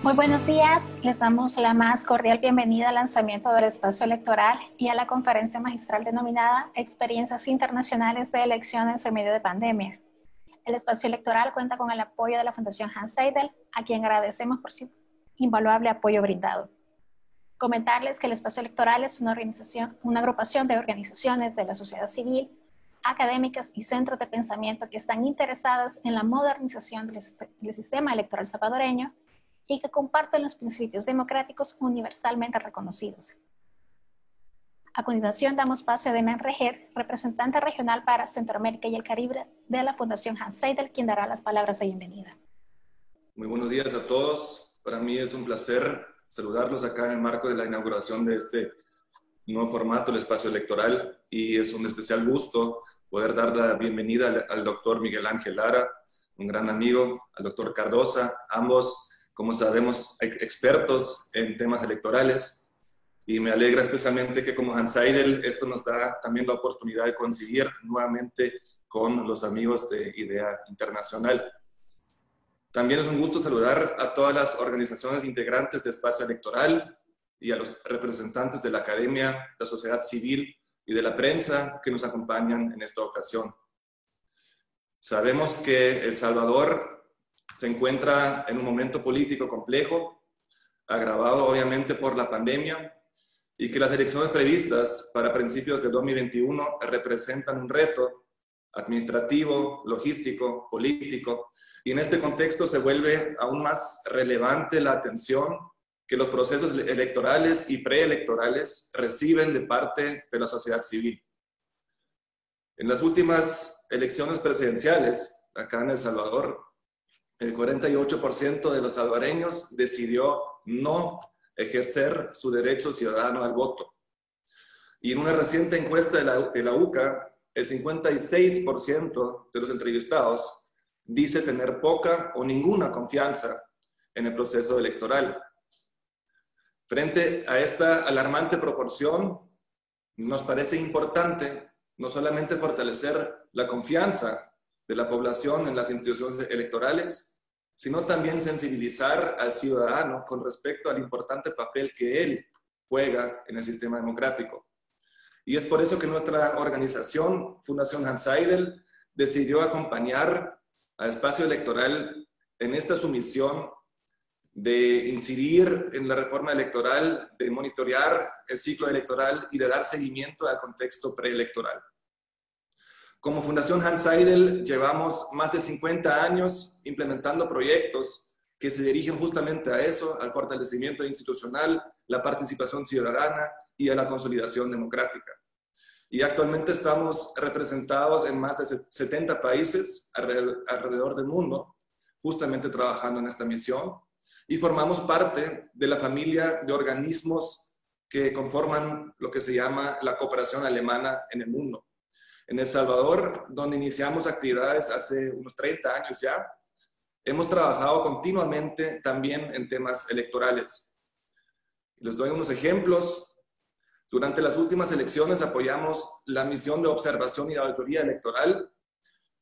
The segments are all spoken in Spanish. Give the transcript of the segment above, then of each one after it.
Muy buenos días, les damos la más cordial bienvenida al lanzamiento del espacio electoral y a la conferencia magistral denominada Experiencias Internacionales de Elecciones en medio de pandemia. El espacio electoral cuenta con el apoyo de la Fundación Hans Seidel, a quien agradecemos por su invaluable apoyo brindado. Comentarles que el espacio electoral es una agrupación de organizaciones de la sociedad civil, académicas y centros de pensamiento que están interesadas en la modernización del sistema electoral salvadoreño y que comparten los principios democráticos universalmente reconocidos. A continuación damos paso a Demian Reger, representante regional para Centroamérica y el Caribe de la Fundación Hans Seidel, quien dará las palabras de bienvenida. Muy buenos días a todos. Para mí es un placer saludarlos acá en el marco de la inauguración de este nuevo formato, el espacio electoral, y es un especial gusto poder dar la bienvenida al doctor Miguel Ángel Lara, un gran amigo, al doctor Cardosa, ambos, como sabemos, expertos en temas electorales, y me alegra especialmente que como Hans Seidel esto nos da también la oportunidad de coincidir nuevamente con los amigos de IDEA Internacional. También es un gusto saludar a todas las organizaciones integrantes de Espacio Electoral y a los representantes de la academia, la sociedad civil y de la prensa que nos acompañan en esta ocasión. Sabemos que El Salvador se encuentra en un momento político complejo, agravado obviamente por la pandemia, y que las elecciones previstas para principios de 2021 representan un reto administrativo, logístico, político, y en este contexto se vuelve aún más relevante la atención que los procesos electorales y preelectorales reciben de parte de la sociedad civil. En las últimas elecciones presidenciales, acá en El Salvador, el 48% de los salvadoreños decidió no ejercer su derecho ciudadano al voto. Y en una reciente encuesta de la UCA, el 56% de los entrevistados dice tener poca o ninguna confianza en el proceso electoral. Frente a esta alarmante proporción, nos parece importante no solamente fortalecer la confianza de la población en las instituciones electorales, sino también sensibilizar al ciudadano con respecto al importante papel que él juega en el sistema democrático. Y es por eso que nuestra organización, Fundación Hans Seidel, decidió acompañar a Espacio Electoral en esta su misión de incidir en la reforma electoral, de monitorear el ciclo electoral y de dar seguimiento al contexto preelectoral. Como Fundación Hans Seidel llevamos más de 50 años implementando proyectos que se dirigen justamente a eso, al fortalecimiento institucional, la participación ciudadana y a la consolidación democrática. Y actualmente estamos representados en más de 70 países alrededor del mundo, justamente trabajando en esta misión, y formamos parte de la familia de organismos que conforman lo que se llama la cooperación alemana en el mundo. En El Salvador, donde iniciamos actividades hace unos 30 años ya, hemos trabajado continuamente también en temas electorales. Les doy unos ejemplos. Durante las últimas elecciones apoyamos la misión de observación y auditoría electoral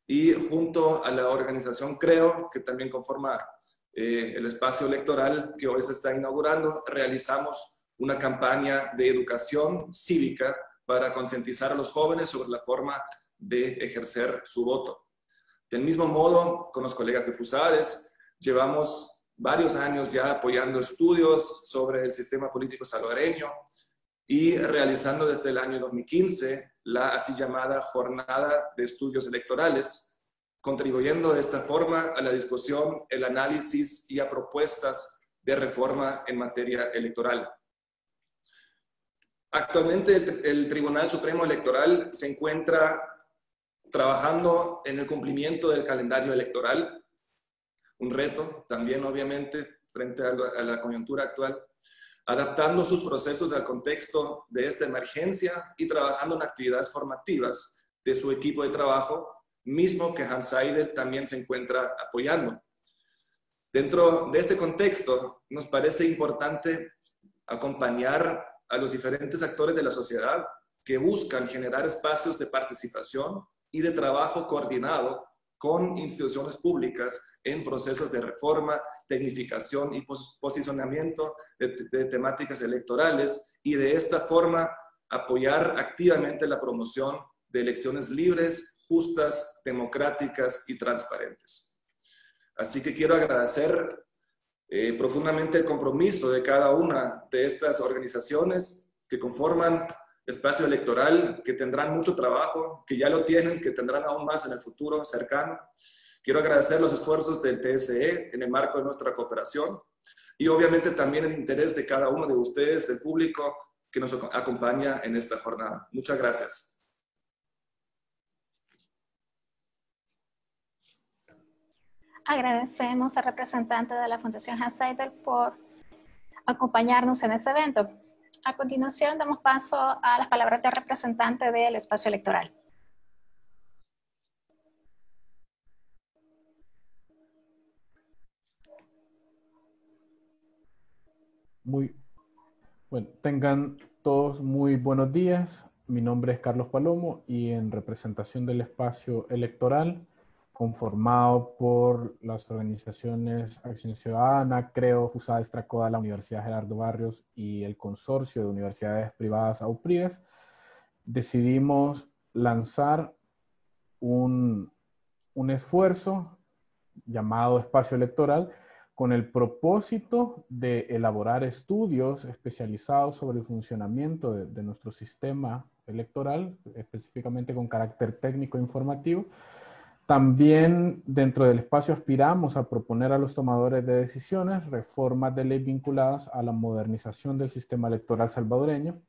y junto a la organización CREO, que también conforma el espacio electoral que hoy se está inaugurando, realizamos una campaña de educación cívica para concientizar a los jóvenes sobre la forma de ejercer su voto. Del mismo modo, con los colegas de FUSADES, llevamos varios años ya apoyando estudios sobre el sistema político salvadoreño y realizando desde el año 2015 la así llamada Jornada de Estudios Electorales, contribuyendo de esta forma a la discusión, el análisis y a propuestas de reforma en materia electoral. Actualmente el Tribunal Supremo Electoral se encuentra trabajando en el cumplimiento del calendario electoral, un reto también obviamente frente a la coyuntura actual, adaptando sus procesos al contexto de esta emergencia y trabajando en actividades formativas de su equipo de trabajo, mismo que Hans Seidel también se encuentra apoyando. Dentro de este contexto, nos parece importante acompañar a los diferentes actores de la sociedad que buscan generar espacios de participación y de trabajo coordinado con instituciones públicas en procesos de reforma, tecnificación y posicionamiento de temáticas electorales, y de esta forma apoyar activamente la promoción de elecciones libres, justas, democráticas y transparentes. Así que quiero agradecer profundamente el compromiso de cada una de estas organizaciones que conforman Espacio Electoral, que tendrán mucho trabajo, que ya lo tienen, que tendrán aún más en el futuro cercano. Quiero agradecer los esfuerzos del TSE en el marco de nuestra cooperación y obviamente también el interés de cada uno de ustedes, del público que nos acompaña en esta jornada. Muchas gracias. Agradecemos al representante de la Fundación Hans Seidel por acompañarnos en este evento. A continuación, damos paso a las palabras del representante del Espacio Electoral. Tengan todos muy buenos días. Mi nombre es Carlos Palomo y en representación del Espacio Electoral, conformado por las organizaciones Acción Ciudadana, CREO, FUSADE, Estracoda, la Universidad Gerardo Barrios y el Consorcio de Universidades Privadas AUPRIES, decidimos lanzar un esfuerzo llamado Espacio Electoral con el propósito de elaborar estudios especializados sobre el funcionamiento de nuestro sistema electoral, específicamente con carácter técnico e informativo. También dentro del espacio aspiramos a proponer a los tomadores de decisiones reformas de ley vinculadas a la modernización del sistema electoral salvadoreño.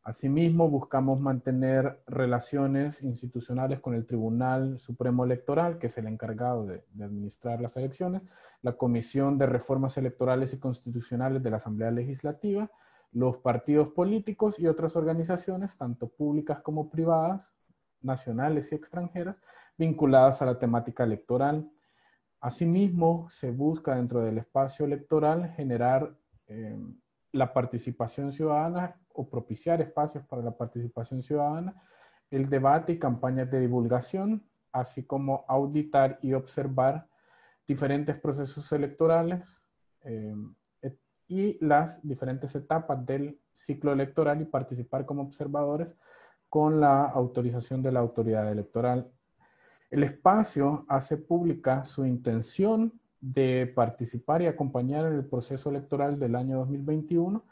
Asimismo, buscamos mantener relaciones institucionales con el Tribunal Supremo Electoral, que es el encargado de administrar las elecciones, la Comisión de Reformas Electorales y Constitucionales de la Asamblea Legislativa, los partidos políticos y otras organizaciones, tanto públicas como privadas, nacionales y extranjeras, vinculadas a la temática electoral. Asimismo, se busca dentro del espacio electoral generar la participación ciudadana o propiciar espacios para la participación ciudadana, el debate y campañas de divulgación, así como auditar y observar diferentes procesos electorales y las diferentes etapas del ciclo electoral y participar como observadores con la autorización de la autoridad electoral. El espacio hace pública su intención de participar y acompañar en el proceso electoral del año 2021,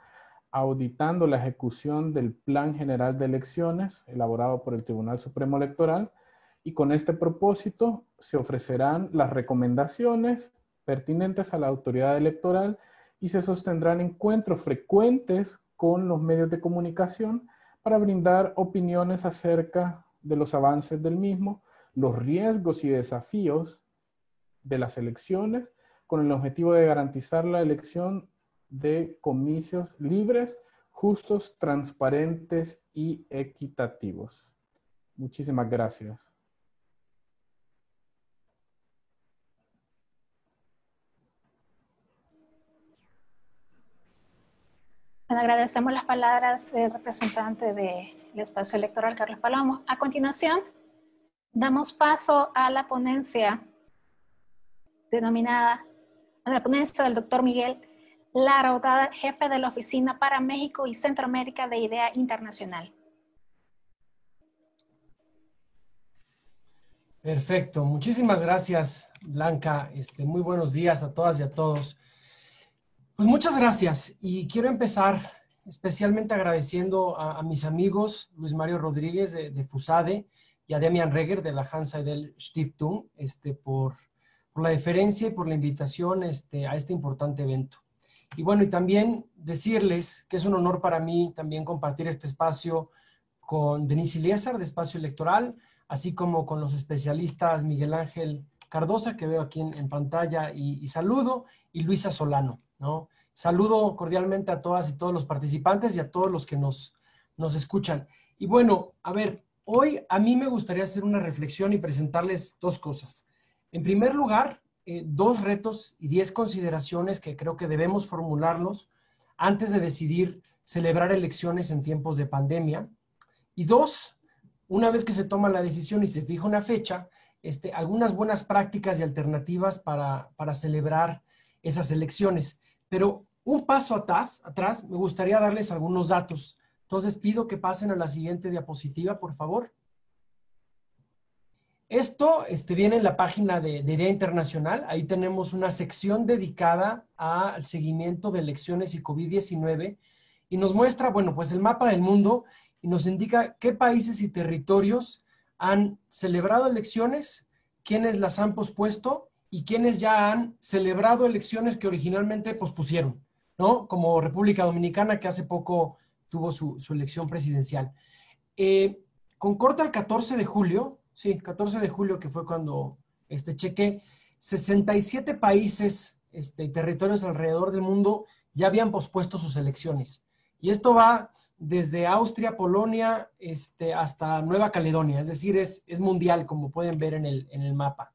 auditando la ejecución del Plan General de Elecciones elaborado por el Tribunal Supremo Electoral, y con este propósito se ofrecerán las recomendaciones pertinentes a la autoridad electoral y se sostendrán encuentros frecuentes con los medios de comunicación para brindar opiniones acerca de los avances del mismo, los riesgos y desafíos de las elecciones, con el objetivo de garantizar la elección de comicios libres, justos, transparentes y equitativos. Muchísimas gracias. Bueno, agradecemos las palabras del representante del Espacio Electoral, Carlos Palomo. A continuación, damos paso a la ponencia denominada, a la ponencia del doctor Miguel Lara Otada, jefe de la Oficina para México y Centroamérica de IDEA Internacional. Perfecto, muchísimas gracias, Blanca. Muy buenos días a todas y a todos. Pues muchas gracias, y quiero empezar especialmente agradeciendo a mis amigos Luis Mario Rodríguez de FUSADE y a Demian Reger de la Hans Seidel Stiftung por la deferencia y por la invitación a este importante evento. Y bueno, y también decirles que es un honor para mí también compartir este espacio con Denise Iliesar de Espacio Electoral, así como con los especialistas Miguel Ángel Cardosa, que veo aquí en pantalla, y saludo, y Luisa Solano, ¿no? Saludo cordialmente a todas y todos los participantes y a todos los que nos escuchan. Y bueno, a ver, hoy a mí me gustaría hacer una reflexión y presentarles dos cosas. En primer lugar, 2 retos y 10 consideraciones que creo que debemos formularlos antes de decidir celebrar elecciones en tiempos de pandemia. Y 2, una vez que se toma la decisión y se fija una fecha, algunas buenas prácticas y alternativas para celebrar esas elecciones. Pero un paso atrás, me gustaría darles algunos datos. Entonces pido que pasen a la siguiente diapositiva, por favor. Esto viene en la página de IDEA Internacional. Ahí tenemos una sección dedicada al seguimiento de elecciones y COVID-19 y nos muestra, bueno, pues el mapa del mundo y nos indica qué países y territorios han celebrado elecciones, quiénes las han pospuesto y quiénes ya han celebrado elecciones que originalmente pospusieron, ¿no? Como República Dominicana, que hace poco tuvo su elección presidencial. Con corte al 14 de julio, sí, 14 de julio, que fue cuando chequé, 67 países y territorios alrededor del mundo ya habían pospuesto sus elecciones. Y esto va desde Austria, Polonia, hasta Nueva Caledonia, es decir, es mundial, como pueden ver en el mapa.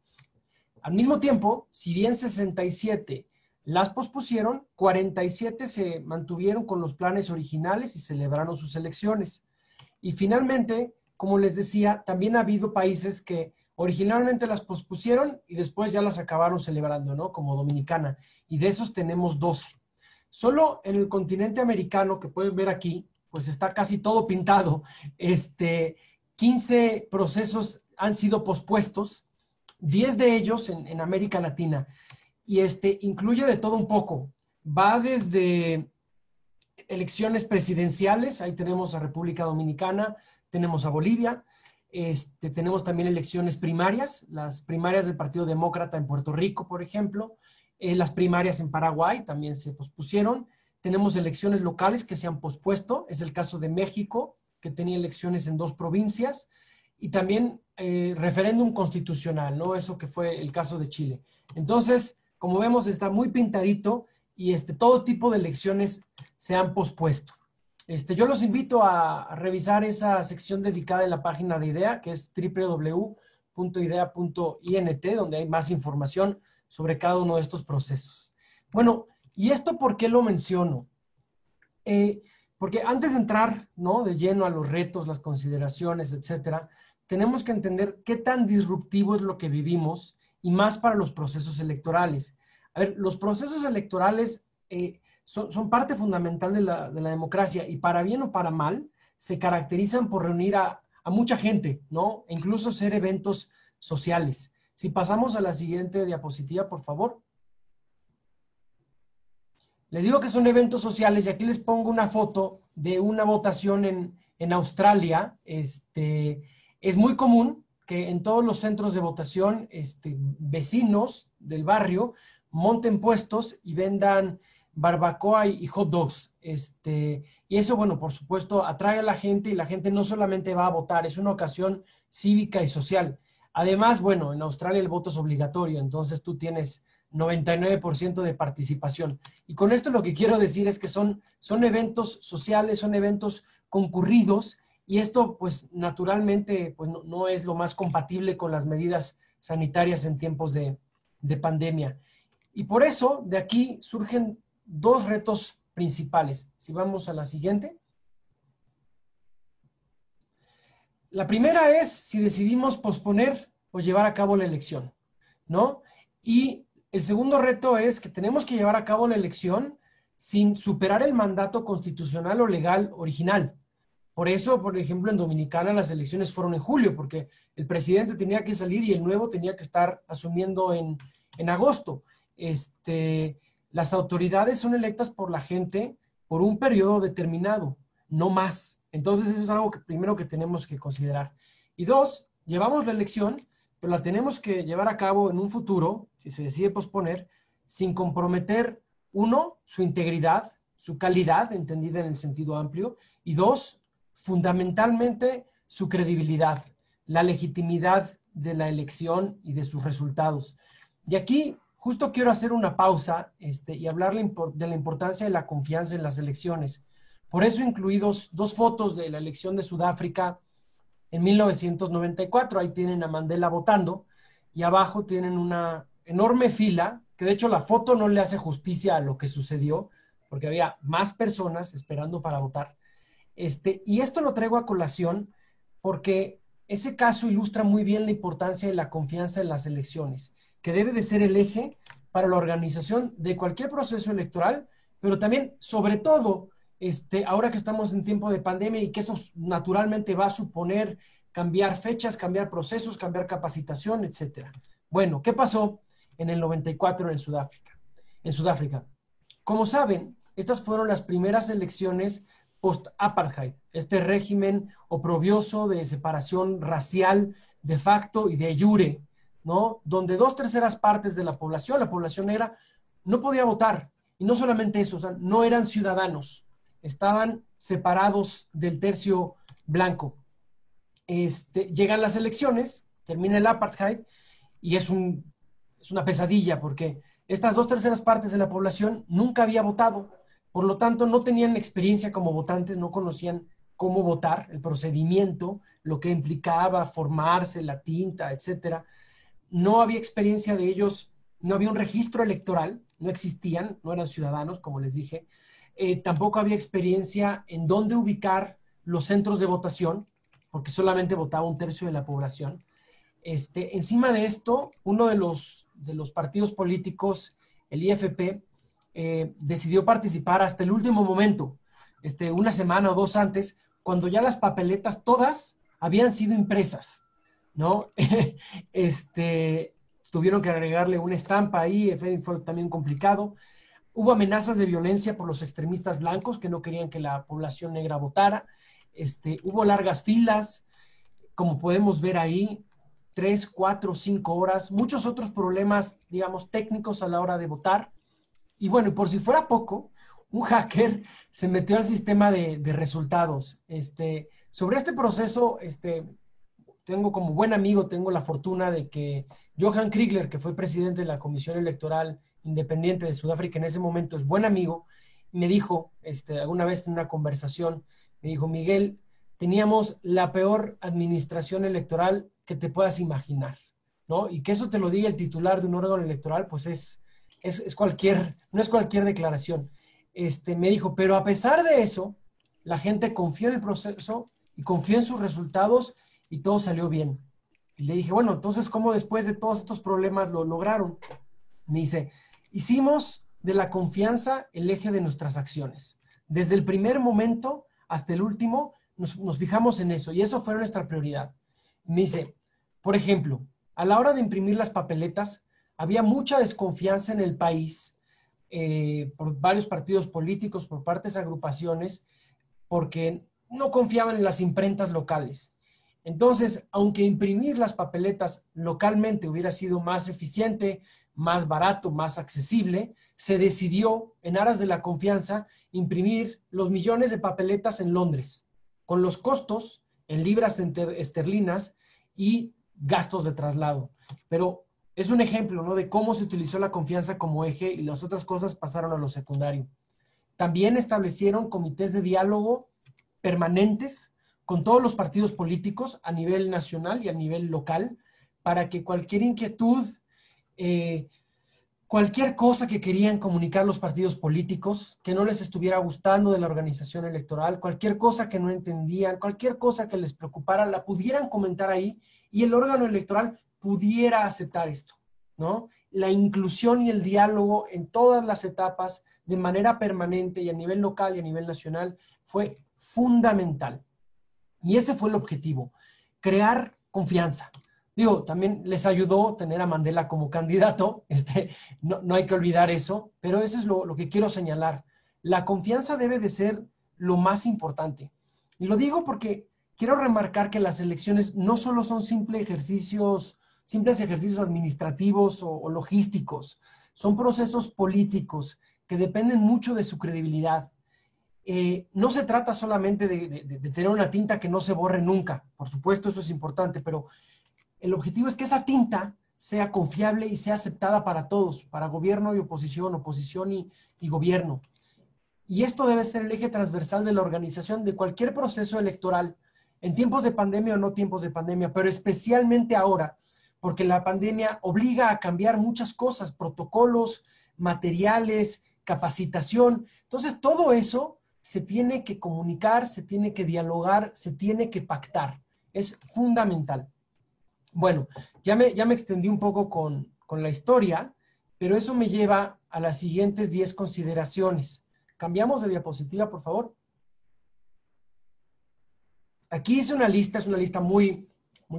Al mismo tiempo, si bien 67 las pospusieron, 47 se mantuvieron con los planes originales y celebraron sus elecciones. Y finalmente, como les decía, también ha habido países que originalmente las pospusieron y después ya las acabaron celebrando, ¿no? Como Dominicana. Y de esos tenemos 12. Solo en el continente americano, que pueden ver aquí, pues está casi todo pintado. 15 procesos han sido pospuestos, 10 de ellos en América Latina. Y incluye de todo un poco. Va desde elecciones presidenciales, ahí tenemos a República Dominicana, tenemos a Bolivia, tenemos también elecciones primarias, las primarias del Partido Demócrata en Puerto Rico, por ejemplo, las primarias en Paraguay también se pospusieron, tenemos elecciones locales que se han pospuesto, es el caso de México, que tenía elecciones en 2 provincias, y también referéndum constitucional, ¿no? Eso que fue el caso de Chile. Entonces, como vemos, está muy pintadito y todo tipo de elecciones se han pospuesto. Yo los invito a revisar esa sección dedicada en la página de IDEA, que es www.idea.int, donde hay más información sobre cada uno de estos procesos. Bueno, ¿y esto por qué lo menciono? Porque antes de entrar, ¿no?, de lleno a los retos, las consideraciones, etcétera, tenemos que entender qué tan disruptivo es lo que vivimos y más para los procesos electorales. A ver, los procesos electorales son parte fundamental de la democracia y para bien o para mal se caracterizan por reunir a mucha gente, ¿no? E incluso ser eventos sociales. Si pasamos a la siguiente diapositiva, por favor. Les digo que son eventos sociales y aquí les pongo una foto de una votación en Australia. Es muy común que en todos los centros de votación vecinos del barrio monten puestos y vendan barbacoa y hot dogs. Y eso, bueno, por supuesto, atrae a la gente y la gente no solamente va a votar, es una ocasión cívica y social. Además, bueno, en Australia el voto es obligatorio, entonces tú tienes 99% de participación. Y con esto lo que quiero decir es que son eventos sociales, son eventos concurridos y esto, pues, naturalmente, pues, no es lo más compatible con las medidas sanitarias en tiempos de pandemia. Y por eso, de aquí surgen 2 retos principales. Si vamos a la siguiente. La primera es si decidimos posponer o llevar a cabo la elección, ¿no? Y el segundo reto es que tenemos que llevar a cabo la elección sin superar el mandato constitucional o legal original. Por eso, por ejemplo, en Dominicana las elecciones fueron en julio, porque el presidente tenía que salir y el nuevo tenía que estar asumiendo en agosto. Las autoridades son electas por la gente por un periodo determinado, no más. Entonces eso es algo que primero que tenemos que considerar. Y 2, llevamos la elección, pero la tenemos que llevar a cabo en un futuro, si se decide posponer, sin comprometer, 1, su integridad, su calidad, entendida en el sentido amplio, y 2, fundamentalmente su credibilidad, la legitimidad de la elección y de sus resultados. Y aquí justo quiero hacer una pausa y hablar de la importancia de la confianza en las elecciones. Por eso incluí dos fotos de la elección de Sudáfrica en 1994. Ahí tienen a Mandela votando y abajo tienen una enorme fila, que de hecho la foto no le hace justicia a lo que sucedió, porque había más personas esperando para votar. Y esto lo traigo a colación porque ese caso ilustra muy bien la importancia de la confianza en las elecciones, que debe de ser el eje para la organización de cualquier proceso electoral, pero también, sobre todo, ahora que estamos en tiempo de pandemia y que eso naturalmente va a suponer cambiar fechas, cambiar procesos, cambiar capacitación, etcétera. Bueno, ¿qué pasó en el 94 en Sudáfrica? Como saben, estas fueron las primeras elecciones post-apartheid, este régimen oprobioso de separación racial de facto y de jure, ¿no? Donde 2/3 partes de la población negra, no podía votar. Y no solamente eso, o sea, no eran ciudadanos, estaban separados del tercio blanco. Llegan las elecciones, termina el apartheid, y es una pesadilla porque estas 2/3 partes de la población nunca había votado, por lo tanto no tenían experiencia como votantes, no conocían cómo votar, el procedimiento, lo que implicaba formarse, la tinta, etcétera. No había experiencia de ellos, no había un registro electoral, no existían, no eran ciudadanos, como les dije. Tampoco había experiencia en dónde ubicar los centros de votación, porque solamente votaba 1/3 de la población. Encima de esto, uno de los partidos políticos, el IFP, decidió participar hasta el último momento, una semana o 2 antes, cuando ya las papeletas todas habían sido impresas, ¿no? Tuvieron que agregarle una estampa ahí, fue también complicado. Hubo amenazas de violencia por los extremistas blancos que no querían que la población negra votara. Hubo largas filas, como podemos ver ahí, 3, 4, 5 horas, muchos otros problemas, digamos, técnicos a la hora de votar. Y bueno, por si fuera poco, un hacker se metió al sistema de resultados. Sobre este proceso, tengo como buen amigo, tengo la fortuna de que Johan Kriegler, que fue presidente de la Comisión Electoral Independiente de Sudáfrica en ese momento, es buen amigo, y me dijo, alguna vez en una conversación, me dijo: Miguel, teníamos la peor administración electoral que te puedas imaginar, ¿no? Y que eso te lo diga el titular de un órgano electoral, pues no es cualquier declaración. Me dijo, pero a pesar de eso, la gente confió en el proceso y confió en sus resultados y todo salió bien. Y le dije, bueno, entonces, ¿cómo después de todos estos problemas lo lograron? Me dice, hicimos de la confianza el eje de nuestras acciones. Desde el primer momento hasta el último, nos fijamos en eso y eso fue nuestra prioridad. Me dice, por ejemplo, a la hora de imprimir las papeletas, había mucha desconfianza en el país por varios partidos políticos, por partes de agrupaciones, porque no confiaban en las imprentas locales. Entonces, aunque imprimir las papeletas localmente hubiera sido más eficiente, más barato, más accesible, se decidió, en aras de la confianza, imprimir los millones de papeletas en Londres, con los costos en libras esterlinas y gastos de traslado. Pero es un ejemplo, ¿no?, de cómo se utilizó la confianza como eje y las otras cosas pasaron a lo secundario. También establecieron comités de diálogo permanentes con todos los partidos políticos a nivel nacional y a nivel local para que cualquier inquietud, cualquier cosa que querían comunicar los partidos políticos, que no les estuviera gustando de la organización electoral, cualquier cosa que no entendían, cualquier cosa que les preocupara, la pudieran comentar ahí y el órgano electoral pudiera aceptar esto, ¿no? La inclusión y el diálogo en todas las etapas de manera permanente y a nivel local y a nivel nacional fue fundamental. Y ese fue el objetivo, crear confianza. Digo, también les ayudó tener a Mandela como candidato, no hay que olvidar eso, pero eso es lo que quiero señalar. La confianza debe de ser lo más importante. Y lo digo porque quiero remarcar que las elecciones no solo son simples ejercicios administrativos o logísticos, son procesos políticos que dependen mucho de su credibilidad. No se trata solamente de tener una tinta que no se borre nunca, por supuesto eso es importante, pero el objetivo es que esa tinta sea confiable y sea aceptada para todos, para gobierno y oposición, oposición y gobierno. Y esto debe ser el eje transversal de la organización de cualquier proceso electoral, en tiempos de pandemia o no tiempos de pandemia, pero especialmente ahora, porque la pandemia obliga a cambiar muchas cosas, protocolos, materiales, capacitación. Entonces, todo eso se tiene que comunicar, se tiene que dialogar, se tiene que pactar. es fundamental. Bueno, ya me extendí un poco con la historia, pero eso me lleva a las siguientes 10 consideraciones. Cambiamos de diapositiva, por favor. Aquí hice una lista, es una lista muy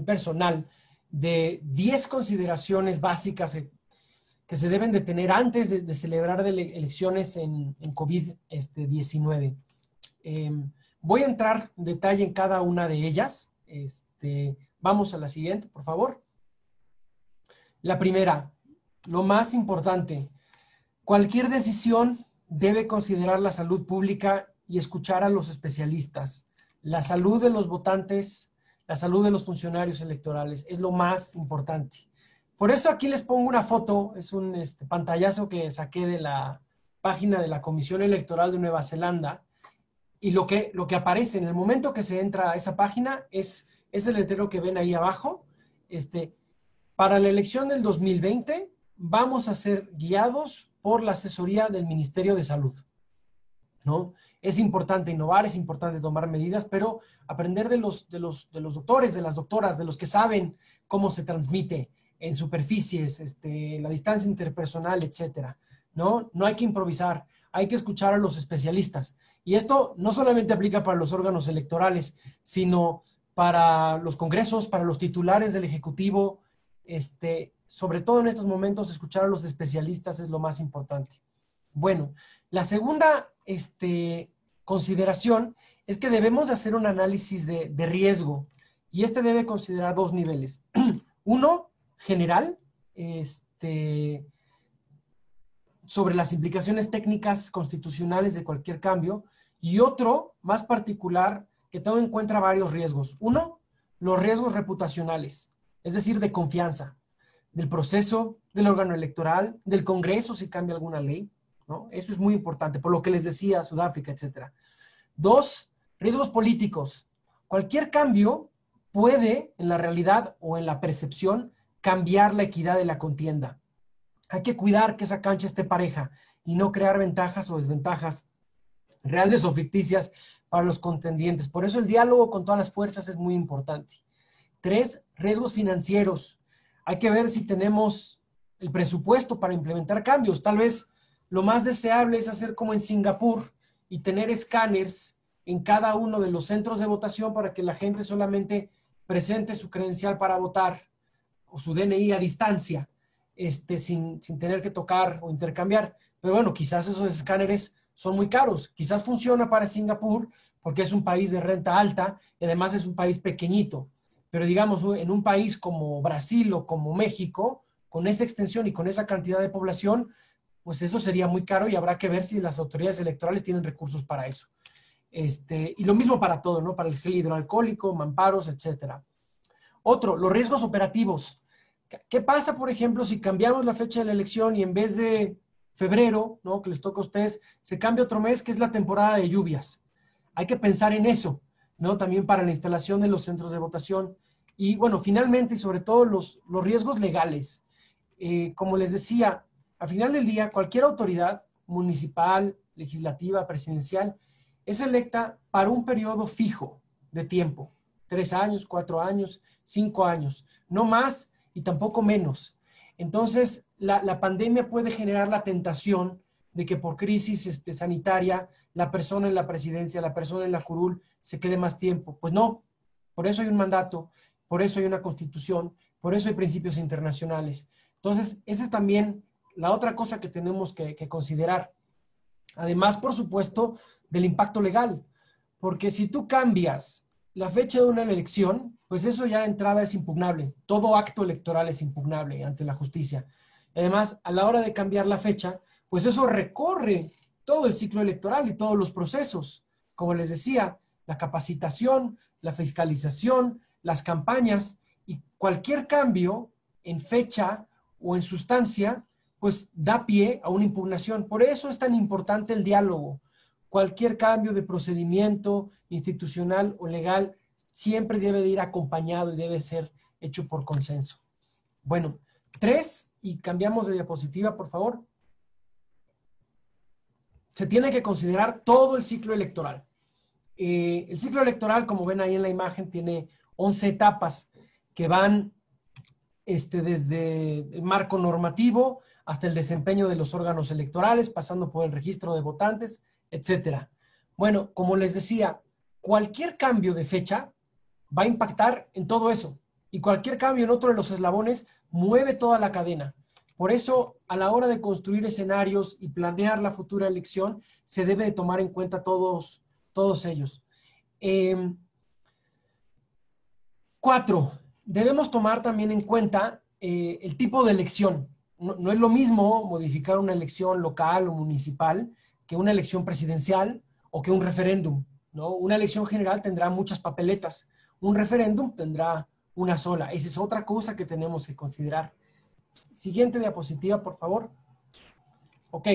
personal, de 10 consideraciones básicas que se deben de tener antes de celebrar elecciones en COVID-19. Voy a entrar en detalle en cada una de ellas. Vamos a la siguiente, por favor. La primera, lo más importante, cualquier decisión debe considerar la salud pública y escuchar a los especialistas. La salud de los votantes, la salud de los funcionarios electorales es lo más importante. Por eso aquí les pongo una foto, es un pantallazo que saqué de la página de la Comisión Electoral de Nueva Zelanda, y lo que aparece en el momento que se entra a esa página es el letrero que ven ahí abajo. Para la elección del 2020 vamos a ser guiados por la asesoría del Ministerio de Salud, ¿no? Es importante innovar, es importante tomar medidas, pero aprender de los doctores, de las doctoras, de los que saben cómo se transmite en superficies, la distancia interpersonal, etcétera, ¿no? No hay que improvisar, hay que escuchar a los especialistas. Y esto no solamente aplica para los órganos electorales, sino para los congresos, para los titulares del Ejecutivo. Sobre todo en estos momentos, escuchar a los especialistas es lo más importante. Bueno, la segunda consideración es que debemos de hacer un análisis de riesgo, y debe considerar 2 niveles. Uno, general, sobre las implicaciones técnicas constitucionales de cualquier cambio, y otro, más particular, que toma en cuenta varios riesgos. Uno, los riesgos reputacionales, es decir, de confianza, del proceso, del órgano electoral, del Congreso si cambia alguna ley, ¿no? Eso es muy importante, por lo que les decía, Sudáfrica, etcétera. 2, riesgos políticos. Cualquier cambio puede, en la realidad o en la percepción, cambiar la equidad de la contienda. Hay que cuidar que esa cancha esté pareja y no crear ventajas o desventajas reales o ficticias para los contendientes. Por eso el diálogo con todas las fuerzas es muy importante. 3, riesgos financieros. Hay que ver si tenemos el presupuesto para implementar cambios. Tal vez lo más deseable es hacer como en Singapur y tener escáneres en cada uno de los centros de votación para que la gente solamente presente su credencial para votar o su DNI a distancia, sin tener que tocar o intercambiar. Pero bueno, quizás esos escáneres son muy caros. Quizás funciona para Singapur porque es un país de renta alta y además es un país pequeñito. Pero digamos, en un país como Brasil o como México, con esa extensión y con esa cantidad de población, pues eso sería muy caro y habrá que ver si las autoridades electorales tienen recursos para eso. Y lo mismo para todo, ¿no? Para el gel hidroalcohólico, mamparos, etcétera. Otro, los riesgos operativos. ¿Qué pasa, por ejemplo, si cambiamos la fecha de la elección y en vez de febrero, ¿no?, que les toca a ustedes, se cambia otro mes, que es la temporada de lluvias? Hay que pensar en eso, ¿no? También para la instalación de los centros de votación. Y bueno, finalmente y sobre todo los riesgos legales. Como les decía, al final del día, cualquier autoridad municipal, legislativa, presidencial, es electa para un periodo fijo de tiempo. 3 años, 4 años, 5 años. No más y tampoco menos. Entonces, la pandemia puede generar la tentación de que por crisis sanitaria, la persona en la presidencia, la persona en la curul, se quede más tiempo. Pues no, por eso hay un mandato, por eso hay una constitución, por eso hay principios internacionales. Entonces, esa es también la otra cosa que tenemos que considerar. Además, por supuesto, del impacto legal. Porque si tú cambias la fecha de una elección, pues eso ya de entrada es impugnable. Todo acto electoral es impugnable ante la justicia. Además, a la hora de cambiar la fecha, pues eso recorre todo el ciclo electoral y todos los procesos. Como les decía, la capacitación, la fiscalización, las campañas y cualquier cambio en fecha o en sustancia, pues da pie a una impugnación. Por eso es tan importante el diálogo. Cualquier cambio de procedimiento institucional o legal siempre debe de ir acompañado y debe ser hecho por consenso. Bueno, 3, y cambiamos de diapositiva, por favor. Se tiene que considerar todo el ciclo electoral. El ciclo electoral, como ven ahí en la imagen, tiene 11 etapas que van desde el marco normativo hasta el desempeño de los órganos electorales, pasando por el registro de votantes, etcétera. Bueno, como les decía, cualquier cambio de fecha va a impactar en todo eso. Y cualquier cambio en otro de los eslabones mueve toda la cadena. Por eso, a la hora de construir escenarios y planear la futura elección, se debe de tomar en cuenta todos ellos. 4. Debemos tomar también en cuenta el tipo de elección. No es lo mismo modificar una elección local o municipal que una elección presidencial o que un referéndum, ¿no? Una elección general tendrá muchas papeletas. Un referéndum tendrá una sola. Esa es otra cosa que tenemos que considerar. Siguiente diapositiva, por favor. Ok.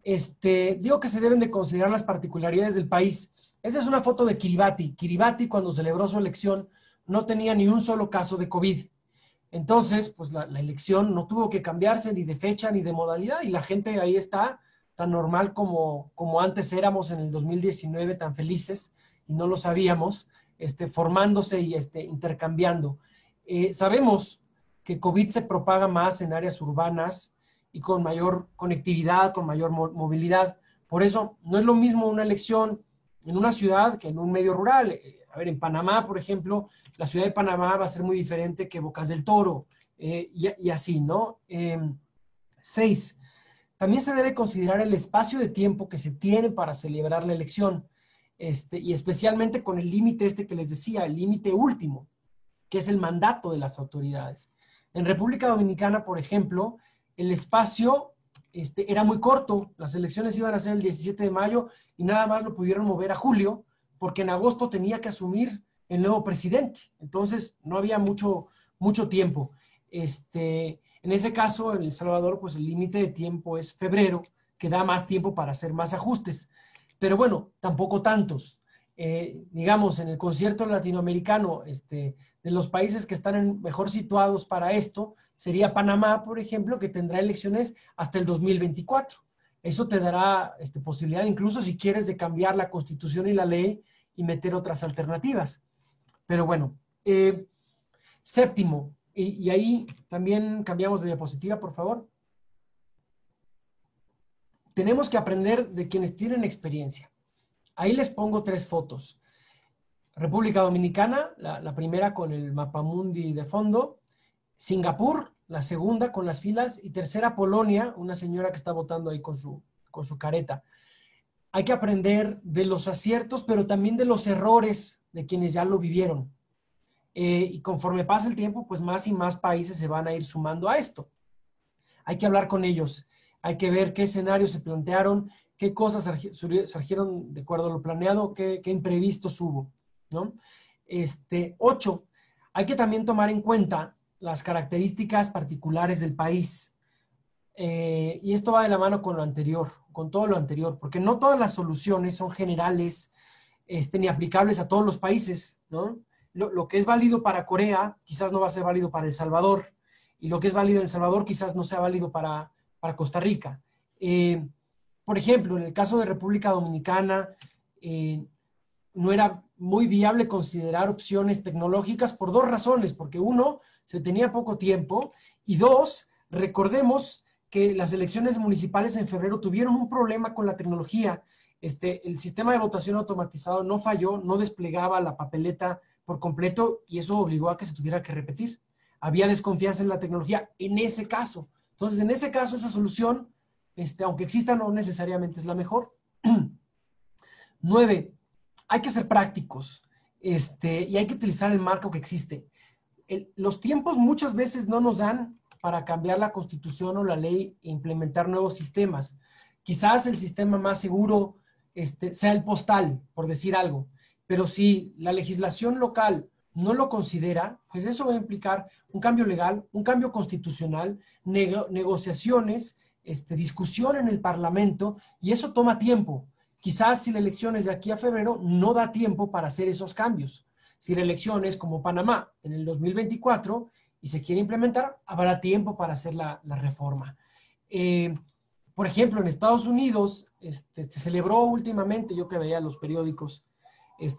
Digo que se deben de considerar las particularidades del país. Esta es una foto de Kiribati. Kiribati, cuando celebró su elección, no tenía ni un solo caso de COVID. Entonces, pues la elección no tuvo que cambiarse ni de fecha ni de modalidad y la gente ahí está tan normal como antes éramos en el 2019, tan felices y no lo sabíamos, formándose y intercambiando. Sabemos que COVID se propaga más en áreas urbanas y con mayor conectividad, con mayor movilidad. Por eso, no es lo mismo una elección en una ciudad que en un medio rural. A ver, en Panamá, por ejemplo, la ciudad de Panamá va a ser muy diferente que Bocas del Toro, y así, ¿no? 6. También se debe considerar el espacio de tiempo que se tiene para celebrar la elección, y especialmente con el límite que les decía, el límite último, que es el mandato de las autoridades. En República Dominicana, por ejemplo, el espacio era muy corto. Las elecciones iban a ser el 17 de mayo y nada más lo pudieron mover a julio, porque en agosto tenía que asumir el nuevo presidente. Entonces, no había mucho tiempo. En ese caso, en El Salvador, pues el límite de tiempo es febrero, que da más tiempo para hacer más ajustes. Pero bueno, tampoco tantos. Digamos, en el concierto latinoamericano, de los países que están mejor situados para esto, sería Panamá, por ejemplo, que tendrá elecciones hasta el 2024. Eso te dará posibilidad, incluso si quieres, de cambiar la Constitución y la ley y meter otras alternativas. Pero bueno, 7, y ahí también cambiamos de diapositiva, por favor. Tenemos que aprender de quienes tienen experiencia. Ahí les pongo 3 fotos. República Dominicana, la primera con el mapamundi de fondo. Singapur, la segunda con las filas. Y tercera, Polonia, una señora que está votando ahí con su careta. Hay que aprender de los aciertos, pero también de los errores de quienes ya lo vivieron. Y conforme pasa el tiempo, pues más y más países se van a ir sumando a esto. Hay que hablar con ellos. Hay que ver qué escenarios se plantearon, qué cosas surgieron de acuerdo a lo planeado, qué imprevistos hubo, ¿no? 8. Hay que también tomar en cuenta las características particulares del país. Y esto va de la mano con lo anterior, con todo lo anterior, porque no todas las soluciones son generales, ni aplicables a todos los países, ¿no? Lo que es válido para Corea quizás no va a ser válido para El Salvador, y lo que es válido en El Salvador quizás no sea válido para Costa Rica. Por ejemplo, en el caso de República Dominicana, no era muy viable considerar opciones tecnológicas por 2 razones, porque 1, se tenía poco tiempo, y 2, recordemos que las elecciones municipales en febrero tuvieron un problema con la tecnología. El sistema de votación automatizado no falló, no desplegaba la papeleta por completo y eso obligó a que se tuviera que repetir. Había desconfianza en la tecnología en ese caso. Entonces, en ese caso, esa solución, aunque exista, no necesariamente es la mejor. 9, hay que ser prácticos y hay que utilizar el marco que existe. Los tiempos muchas veces no nos dan para cambiar la Constitución o la ley e implementar nuevos sistemas. Quizás el sistema más seguro sea el postal, por decir algo, pero si la legislación local no lo considera, pues eso va a implicar un cambio legal, un cambio constitucional, negociaciones, discusión en el Parlamento, y eso toma tiempo. Quizás si la elección es de aquí a febrero, no da tiempo para hacer esos cambios. Si la elección es como Panamá en el 2024 y se quiere implementar, habrá tiempo para hacer la reforma. Por ejemplo, en Estados Unidos se celebró últimamente, yo que veía los periódicos,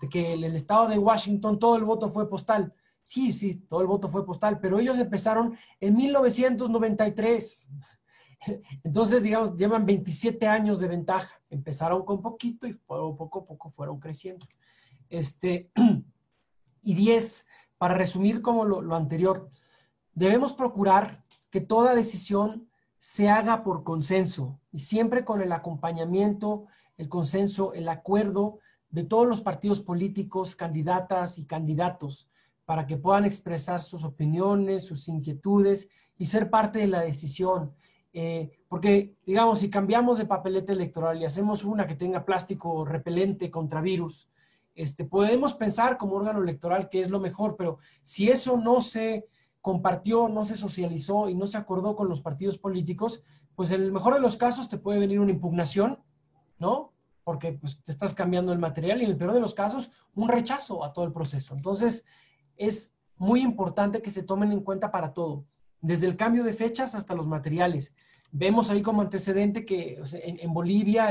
que en el estado de Washington todo el voto fue postal. Sí, sí, todo el voto fue postal, pero ellos empezaron en 1993. Entonces, digamos, llevan 27 años de ventaja. Empezaron con poquito y poco a poco fueron creciendo. Y 10, para resumir como lo anterior, debemos procurar que toda decisión se haga por consenso y siempre con el acompañamiento, el consenso, el acuerdo de todos los partidos políticos, candidatas y candidatos, para que puedan expresar sus opiniones, sus inquietudes y ser parte de la decisión. Porque, digamos, si cambiamos de papeleta electoral y hacemos una que tenga plástico repelente contra virus, podemos pensar como órgano electoral que es lo mejor, pero si eso no se compartió, no se socializó y no se acordó con los partidos políticos, pues en el mejor de los casos te puede venir una impugnación, ¿no? Porque pues, te estás cambiando el material y en el peor de los casos, un rechazo a todo el proceso. Entonces, es muy importante que se tomen en cuenta para todo, desde el cambio de fechas hasta los materiales. Vemos ahí como antecedente que o sea, en Bolivia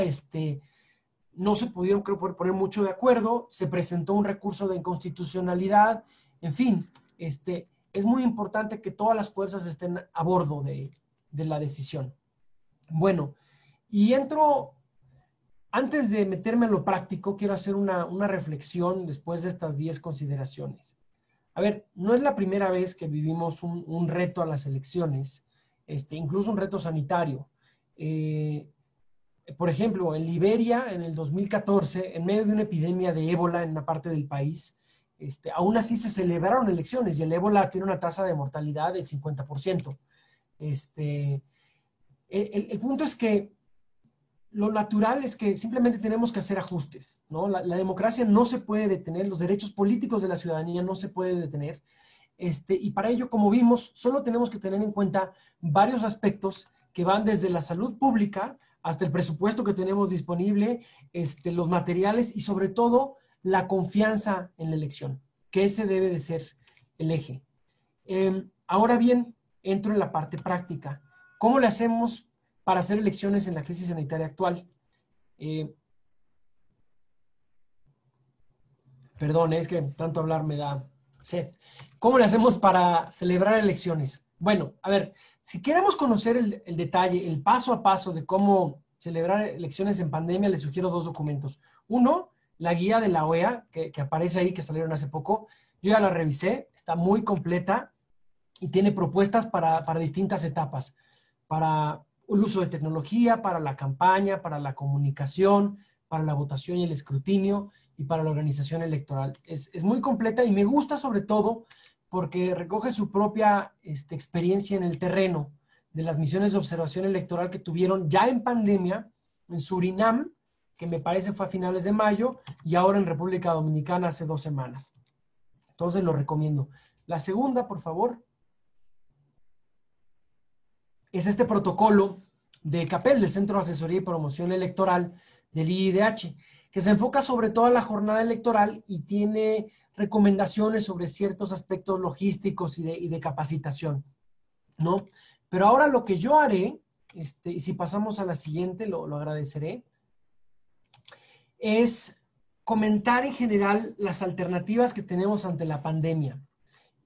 no se pudieron creo, poner mucho de acuerdo, se presentó un recurso de inconstitucionalidad, en fin, es muy importante que todas las fuerzas estén a bordo de la decisión. Bueno, y antes de meterme en lo práctico, quiero hacer una reflexión después de estas 10 consideraciones. A ver, no es la primera vez que vivimos un reto a las elecciones, incluso un reto sanitario. Por ejemplo, en Liberia, en el 2014, en medio de una epidemia de ébola en una parte del país, aún así se celebraron elecciones y el ébola tiene una tasa de mortalidad del 50%. El punto es que lo natural es que simplemente tenemos que hacer ajustes, ¿no? La democracia no se puede detener, los derechos políticos de la ciudadanía no se pueden detener. Y para ello, como vimos, solo tenemos que tener en cuenta varios aspectos que van desde la salud pública hasta el presupuesto que tenemos disponible, los materiales y sobre todo la confianza en la elección, que ese debe de ser el eje. Ahora bien, entro en la parte práctica. ¿Cómo le hacemos para hacer elecciones en la crisis sanitaria actual? Perdón, es que tanto hablar me da sed. ¿Cómo le hacemos para celebrar elecciones? Bueno, a ver, si queremos conocer el detalle, el paso a paso de cómo celebrar elecciones en pandemia, les sugiero 2 documentos. Uno, la guía de la OEA, que aparece ahí, que salieron hace poco. Yo ya la revisé, está muy completa y tiene propuestas para distintas etapas. Para el uso de tecnología, para la campaña, para la comunicación, para la votación y el escrutinio y para la organización electoral. Es muy completa y me gusta sobre todo porque recoge su propia experiencia en el terreno de las misiones de observación electoral que tuvieron ya en pandemia en Surinam, que me parece fue a finales de mayo, y ahora en República Dominicana hace 2 semanas. Entonces lo recomiendo. La segunda, por favor, es este protocolo de CAPEL, del Centro de Asesoría y Promoción Electoral del IIDH, que se enfoca sobre todo en la jornada electoral y tiene recomendaciones sobre ciertos aspectos logísticos y de capacitación, ¿no? Pero ahora lo que yo haré, y si pasamos a la siguiente, lo agradeceré, es comentar en general las alternativas que tenemos ante la pandemia.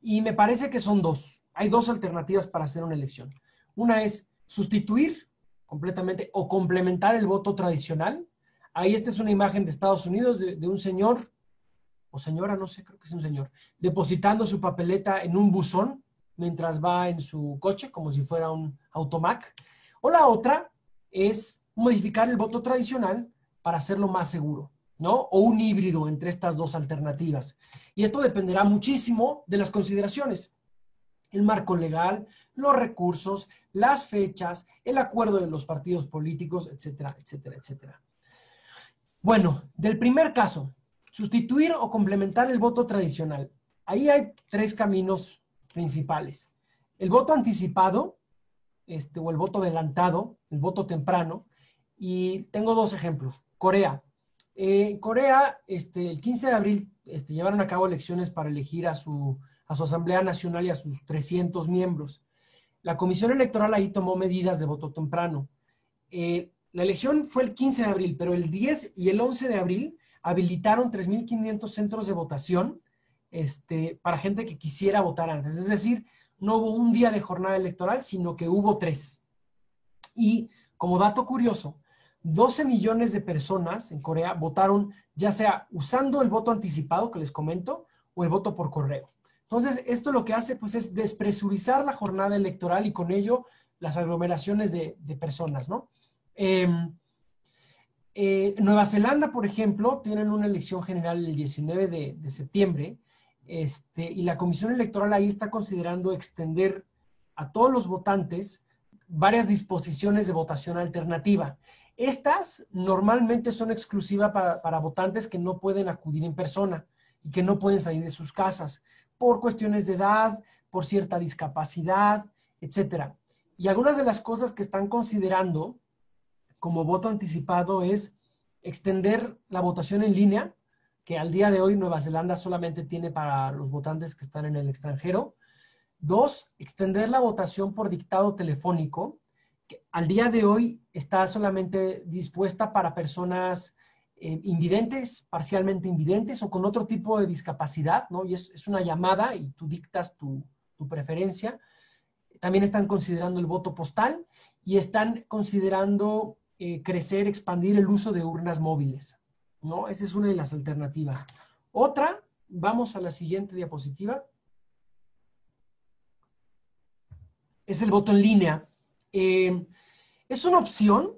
Y me parece que son 2. Hay 2 alternativas para hacer una elección. Una es sustituir completamente o complementar el voto tradicional. Ahí esta es una imagen de Estados Unidos de un señor, o señora, no sé, creo que es un señor, depositando su papeleta en un buzón mientras va en su coche, como si fuera un automac. O la otra es modificar el voto tradicional para hacerlo más seguro, ¿no? O un híbrido entre estas 2 alternativas. Y esto dependerá muchísimo de las consideraciones. El marco legal, los recursos, las fechas, el acuerdo de los partidos políticos, etcétera, etcétera, etcétera. Bueno, del primer caso, sustituir o complementar el voto tradicional. Ahí hay 3 caminos principales. El voto anticipado, o el voto adelantado, el voto temprano, y tengo 2 ejemplos. Corea. Corea, el 15 de abril, llevaron a cabo elecciones para elegir a su Asamblea Nacional y a sus 300 miembros. La Comisión Electoral ahí tomó medidas de voto temprano. La elección fue el 15 de abril, pero el 10 y el 11 de abril habilitaron 3.500 centros de votación para gente que quisiera votar antes. Es decir, no hubo un día de jornada electoral, sino que hubo 3. Y como dato curioso, 12 millones de personas en Corea votaron ya sea usando el voto anticipado que les comento o el voto por correo. Entonces, esto lo que hace pues es despresurizar la jornada electoral y con ello las aglomeraciones de personas, ¿no? Nueva Zelanda, por ejemplo, tienen una elección general el 19 de septiembre y la Comisión Electoral ahí está considerando extender a todos los votantes varias disposiciones de votación alternativa. Estas normalmente son exclusivas para votantes que no pueden acudir en persona y que no pueden salir de sus casas por cuestiones de edad, por cierta discapacidad, etc. Y algunas de las cosas que están considerando como voto anticipado es extender la votación en línea, que al día de hoy Nueva Zelanda solamente tiene para los votantes que están en el extranjero. 2, extender la votación por dictado telefónico, que al día de hoy está solamente dispuesta para personas invidentes, parcialmente invidentes o con otro tipo de discapacidad, ¿no? Y es una llamada y tú dictas tu preferencia. También están considerando el voto postal y están considerando crecer, expandir el uso de urnas móviles, ¿no? Esa es una de las alternativas. Otra, vamos a la siguiente diapositiva, es el voto en línea. Es una opción,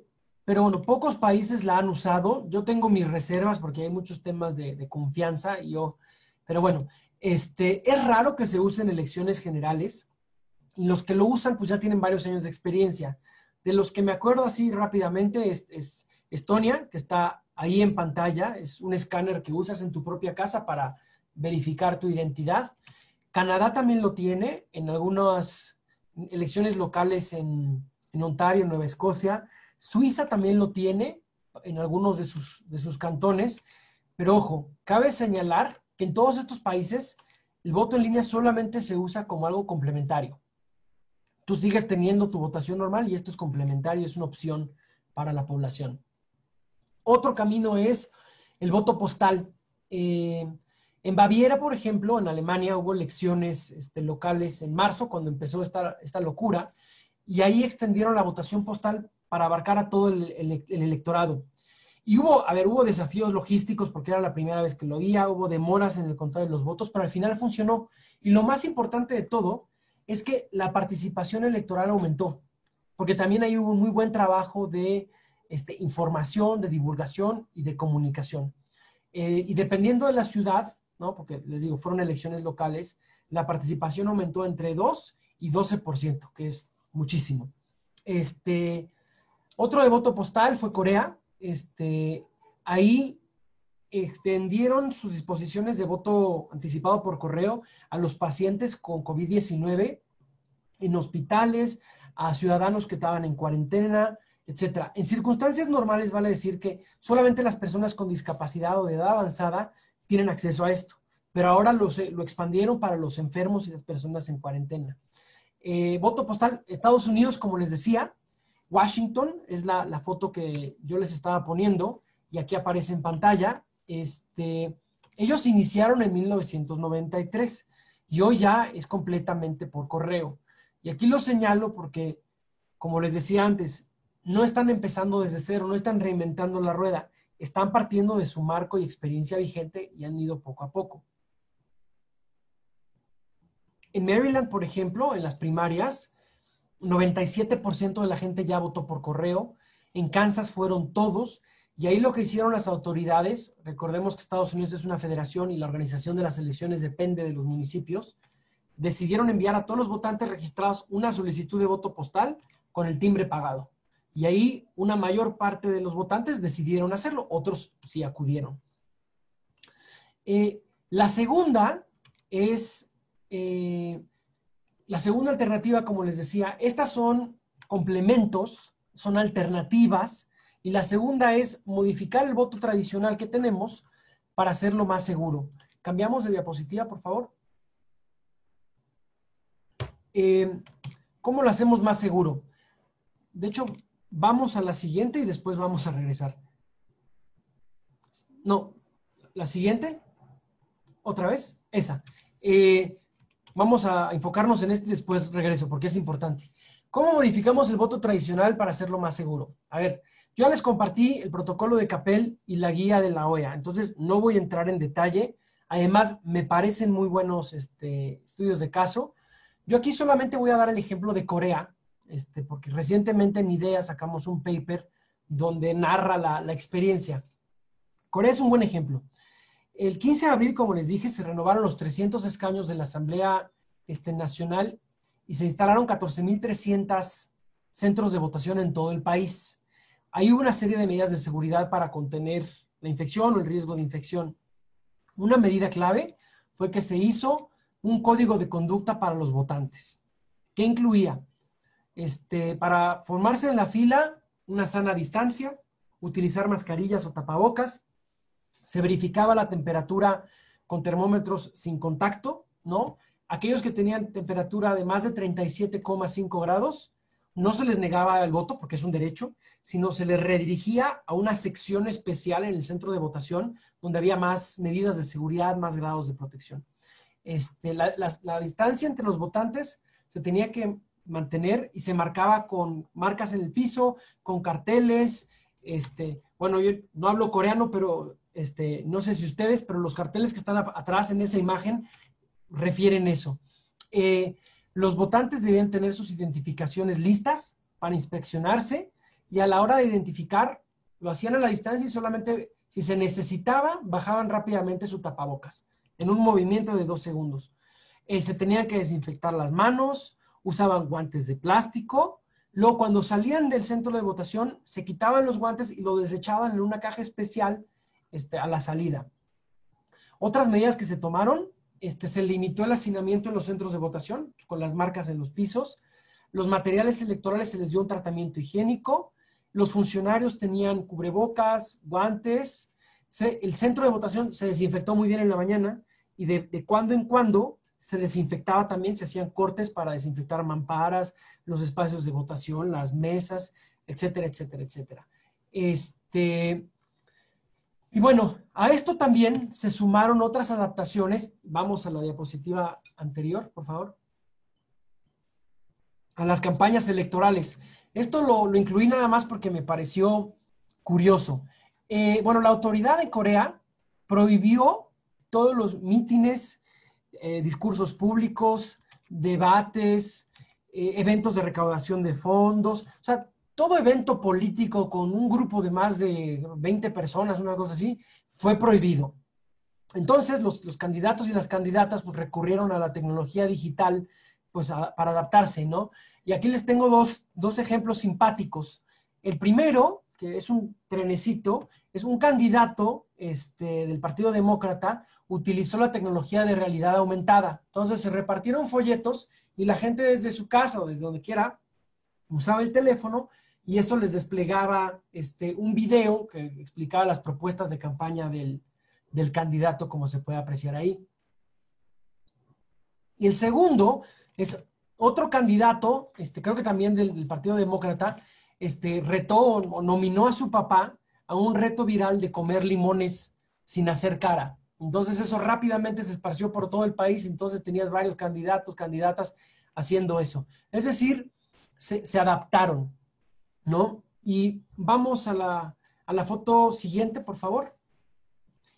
pero bueno, pocos países la han usado. Yo tengo mis reservas porque hay muchos temas de confianza, pero bueno, es raro que se use en elecciones generales. Y los que lo usan, pues ya tienen varios años de experiencia. De los que me acuerdo así rápidamente es Estonia, que está ahí en pantalla. Es un escáner que usas en tu propia casa para verificar tu identidad. Canadá también lo tiene en algunas elecciones locales en Ontario, Nueva Escocia. Suiza también lo tiene en algunos de sus cantones. Pero ojo, cabe señalar que en todos estos países el voto en línea solamente se usa como algo complementario. Tú sigues teniendo tu votación normal y esto es complementario, es una opción para la población. Otro camino es el voto postal. En Baviera, por ejemplo, en Alemania hubo elecciones locales en marzo, cuando empezó esta locura, y ahí extendieron la votación postal para abarcar a todo el electorado. Y hubo desafíos logísticos porque era la primera vez que lo había, hubo demoras en el conteo de los votos, pero al final funcionó. Y lo más importante de todo es que la participación electoral aumentó, porque también ahí hubo un muy buen trabajo de información, de divulgación y de comunicación. Y dependiendo de la ciudad, ¿no? Porque les digo, fueron elecciones locales, la participación aumentó entre 2 y 12%, que es muchísimo. Otro de voto postal fue Corea. Ahí extendieron sus disposiciones de voto anticipado por correo a los pacientes con COVID-19 en hospitales, a ciudadanos que estaban en cuarentena, etc. En circunstancias normales vale decir que solamente las personas con discapacidad o de edad avanzada tienen acceso a esto, pero ahora lo expandieron para los enfermos y las personas en cuarentena. Voto postal, Estados Unidos, como les decía, Washington es la foto que yo les estaba poniendo y aquí aparece en pantalla. Ellos iniciaron en 1993 y hoy ya es completamente por correo. Y aquí lo señalo porque, como les decía antes, no están empezando desde cero, no están reinventando la rueda, están partiendo de su marco y experiencia vigente y han ido poco a poco. En Maryland, por ejemplo, en las primarias, 97% de la gente ya votó por correo. En Kansas fueron todos. Y ahí lo que hicieron las autoridades, recordemos que Estados Unidos es una federación y la organización de las elecciones depende de los municipios, decidieron enviar a todos los votantes registrados una solicitud de voto postal con el timbre pagado. Y ahí una mayor parte de los votantes decidieron hacerlo, otros sí acudieron. La segunda alternativa, como les decía, estas son complementos, son alternativas. Y la segunda es modificar el voto tradicional que tenemos para hacerlo más seguro. Cambiamos de diapositiva, por favor. ¿Cómo lo hacemos más seguro? De hecho, vamos a la siguiente y después vamos a regresar. No, la siguiente. ¿Otra vez? Esa. Vamos a enfocarnos en este y después regreso porque es importante. ¿Cómo modificamos el voto tradicional para hacerlo más seguro? A ver, yo ya les compartí el protocolo de CAPEL y la guía de la OEA, entonces no voy a entrar en detalle. Además, me parecen muy buenos estudios de caso. Yo aquí solamente voy a dar el ejemplo de Corea, porque recientemente en IDEA sacamos un paper donde narra la experiencia. Corea es un buen ejemplo. El 15 de abril, como les dije, se renovaron los 300 escaños de la Asamblea Nacional y se instalaron 14,300 centros de votación en todo el país. Ahí hubo una serie de medidas de seguridad para contener la infección o el riesgo de infección. Una medida clave fue que se hizo un código de conducta para los votantes. ¿Qué incluía? Para formarse en la fila, una sana distancia, utilizar mascarillas o tapabocas, se verificaba la temperatura con termómetros sin contacto, ¿no? Aquellos que tenían temperatura de más de 37,5 grados, no se les negaba el voto porque es un derecho, sino se les redirigía a una sección especial en el centro de votación donde había más medidas de seguridad, más grados de protección. La distancia entre los votantes se tenía que mantener y se marcaba con marcas en el piso, con carteles. Bueno, yo no hablo coreano, pero no sé si ustedes, pero los carteles que están atrás en esa imagen refieren eso. Los votantes debían tener sus identificaciones listas para inspeccionarse y a la hora de identificar lo hacían a la distancia y solamente si se necesitaba bajaban rápidamente su tapabocas en un movimiento de 2 segundos. Se tenían que desinfectar las manos, usaban guantes de plástico. Luego cuando salían del centro de votación se quitaban los guantes y lo desechaban en una caja especial a la salida. Otras medidas que se tomaron, se limitó el hacinamiento en los centros de votación, con las marcas en los pisos. Los materiales electorales se les dio un tratamiento higiénico. Los funcionarios tenían cubrebocas, guantes. El centro de votación se desinfectó muy bien en la mañana y de cuando en cuando se desinfectaba también, se hacían cortes para desinfectar mamparas, los espacios de votación, las mesas, etcétera, etcétera, etcétera. Y bueno, a esto también se sumaron otras adaptaciones. Vamos a la diapositiva anterior, por favor. A las campañas electorales. Esto lo incluí nada más porque me pareció curioso. Bueno, la autoridad de Corea prohibió todos los mítines, discursos públicos, debates, eventos de recaudación de fondos. O sea, todo evento político con un grupo de más de 20 personas, una cosa así, fue prohibido. Entonces, los candidatos y las candidatas pues, recurrieron a la tecnología digital pues, para adaptarse, ¿no? Y aquí les tengo dos ejemplos simpáticos. El primero, que es un trenecito, es un candidato del Partido Demócrata, utilizó la tecnología de realidad aumentada. Entonces, se repartieron folletos y la gente desde su casa o desde donde quiera usaba el teléfono y eso les desplegaba un video que explicaba las propuestas de campaña del candidato, como se puede apreciar ahí. Y el segundo es otro candidato, creo que también del Partido Demócrata, retó o nominó a su papá a un reto viral de comer limones sin hacer cara. Entonces eso rápidamente se esparció por todo el país, entonces tenías varios candidatos, candidatas haciendo eso. Es decir, se adaptaron, ¿no? Y vamos a la foto siguiente, por favor.